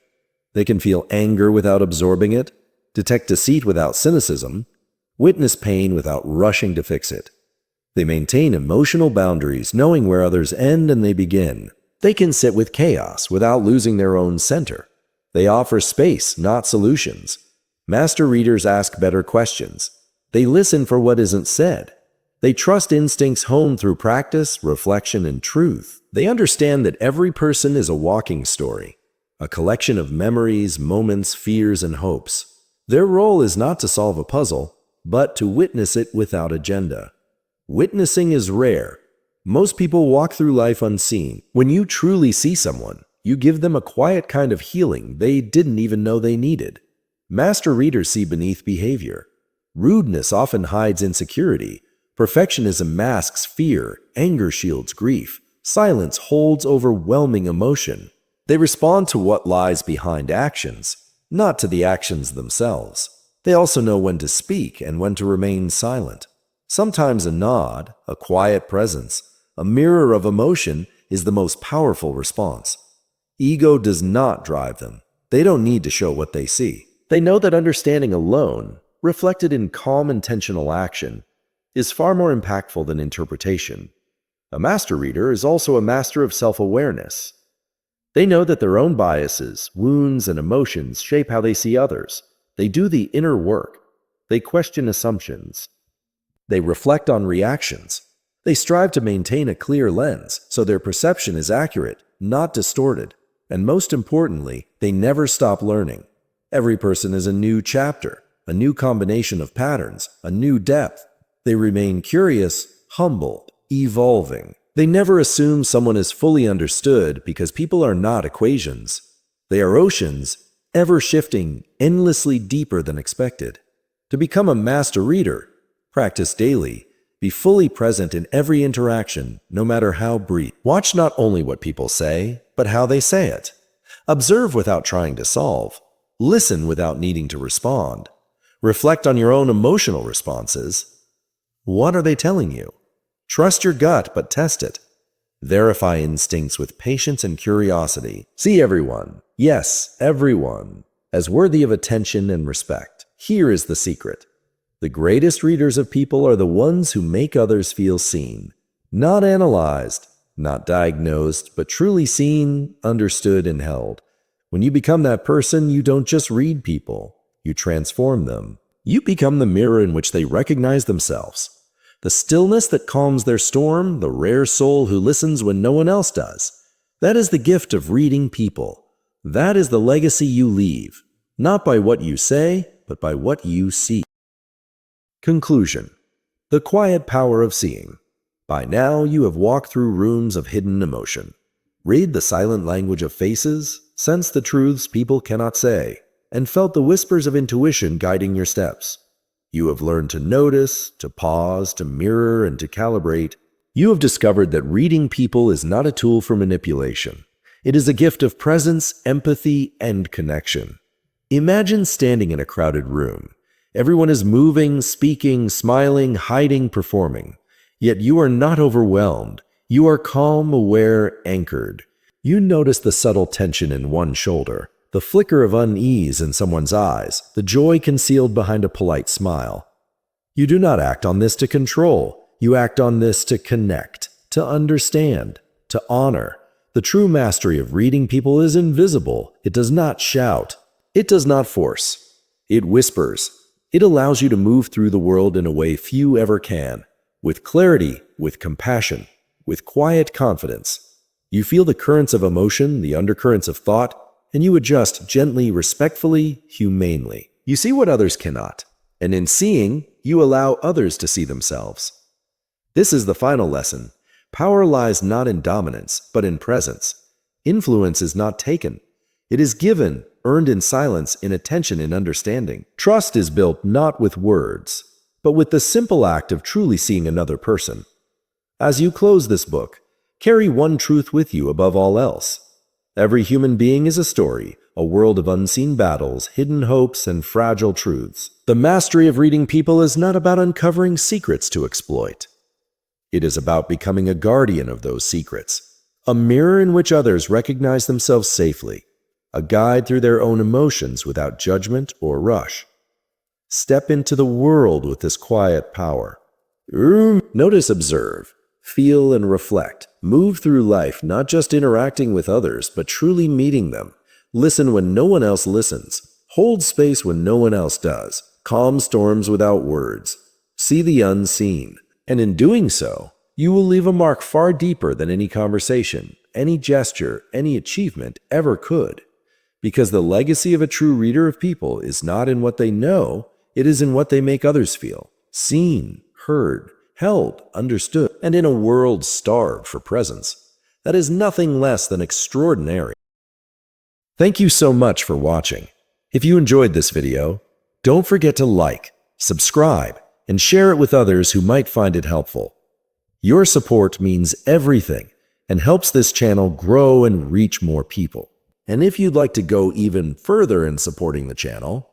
They can feel anger without absorbing it, detect deceit without cynicism, witness pain without rushing to fix it. They maintain emotional boundaries, knowing where others end and they begin. They can sit with chaos without losing their own center. They offer space, not solutions. Master readers ask better questions. They listen for what isn't said. They trust instincts honed through practice, reflection, and truth. They understand that every person is a walking story, a collection of memories, moments, fears, and hopes. Their role is not to solve a puzzle, but to witness it without agenda. Witnessing is rare. Most people walk through life unseen. When you truly see someone, you give them a quiet kind of healing they didn't even know they needed. Master readers see beneath behavior. Rudeness often hides insecurity. Perfectionism masks fear. Anger shields grief. Silence holds overwhelming emotion. They respond to what lies behind actions, not to the actions themselves. They also know when to speak and when to remain silent. Sometimes a nod, a quiet presence, a mirror of emotion is the most powerful response. Ego does not drive them. They don't need to show what they see. They know that understanding alone, reflected in calm, intentional action, is far more impactful than interpretation. A master reader is also a master of self-awareness. They know that their own biases, wounds, and emotions shape how they see others. They do the inner work. They question assumptions. They reflect on reactions. They strive to maintain a clear lens so their perception is accurate, not distorted. And most importantly, they never stop learning. Every person is a new chapter, a new combination of patterns, a new depth. They remain curious, humble, evolving. They never assume someone is fully understood because people are not equations. They are oceans, ever shifting, endlessly deeper than expected. To become a master reader, practice daily, Be fully present in every interaction, no matter how brief. Watch not only what people say, but how they say it. Observe without trying to solve. Listen without needing to respond. Reflect on your own emotional responses. What are they telling you? Trust your gut, but test it. Verify instincts with patience and curiosity. See everyone, yes, everyone, as worthy of attention and respect. Here is the secret. The greatest readers of people are the ones who make others feel seen. Not analyzed, not diagnosed, but truly seen, understood, and held. When you become that person, you don't just read people, you transform them. You become the mirror in which they recognize themselves. The stillness that calms their storm, the rare soul who listens when no one else does. That is the gift of reading people. That is the legacy you leave, not by what you say, but by what you see. Conclusion. The quiet power of seeing. By now, you have walked through rooms of hidden emotion. Read the silent language of faces, sense the truths people cannot say, and felt the whispers of intuition guiding your steps. You have learned to notice, to pause, to mirror, and to calibrate. You have discovered that reading people is not a tool for manipulation. It is a gift of presence, empathy, and connection. Imagine standing in a crowded room. Everyone is moving, speaking, smiling, hiding, performing. Yet you are not overwhelmed. You are calm, aware, anchored. You notice the subtle tension in one shoulder, the flicker of unease in someone's eyes, the joy concealed behind a polite smile. You do not act on this to control. You act on this to connect, to understand, to honor. The true mastery of reading people is invisible. It does not shout. It does not force. It whispers. It allows you to move through the world in a way few ever can, with clarity, with compassion, with quiet confidence. You feel the currents of emotion, the undercurrents of thought, and you adjust gently, respectfully, humanely. You see what others cannot, and in seeing, you allow others to see themselves. This is the final lesson. Power lies not in dominance, but in presence. Influence is not taken. It is given, earned in silence, in attention, in understanding. Trust is built not with words, but with the simple act of truly seeing another person. As you close this book, carry one truth with you above all else. Every human being is a story, a world of unseen battles, hidden hopes, and fragile truths. The mastery of reading people is not about uncovering secrets to exploit. It is about becoming a guardian of those secrets, a mirror in which others recognize themselves safely, a guide through their own emotions without judgment or rush. Step into the world with this quiet power. Notice, observe, feel, and reflect. Move through life not just interacting with others, but truly meeting them. Listen when no one else listens. Hold space when no one else does. Calm storms without words. See the unseen. And in doing so, you will leave a mark far deeper than any conversation, any gesture, any achievement ever could. Because the legacy of a true reader of people is not in what they know, it is in what they make others feel. Seen, heard, held, understood, and in a world starved for presence. That is nothing less than extraordinary. Thank you so much for watching. If you enjoyed this video, don't forget to like, subscribe, and share it with others who might find it helpful. Your support means everything and helps this channel grow and reach more people. And if you'd like to go even further in supporting the channel,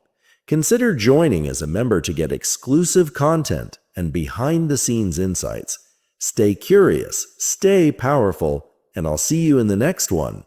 consider joining as a member to get exclusive content and behind-the-scenes insights. Stay curious, stay powerful, and I'll see you in the next one.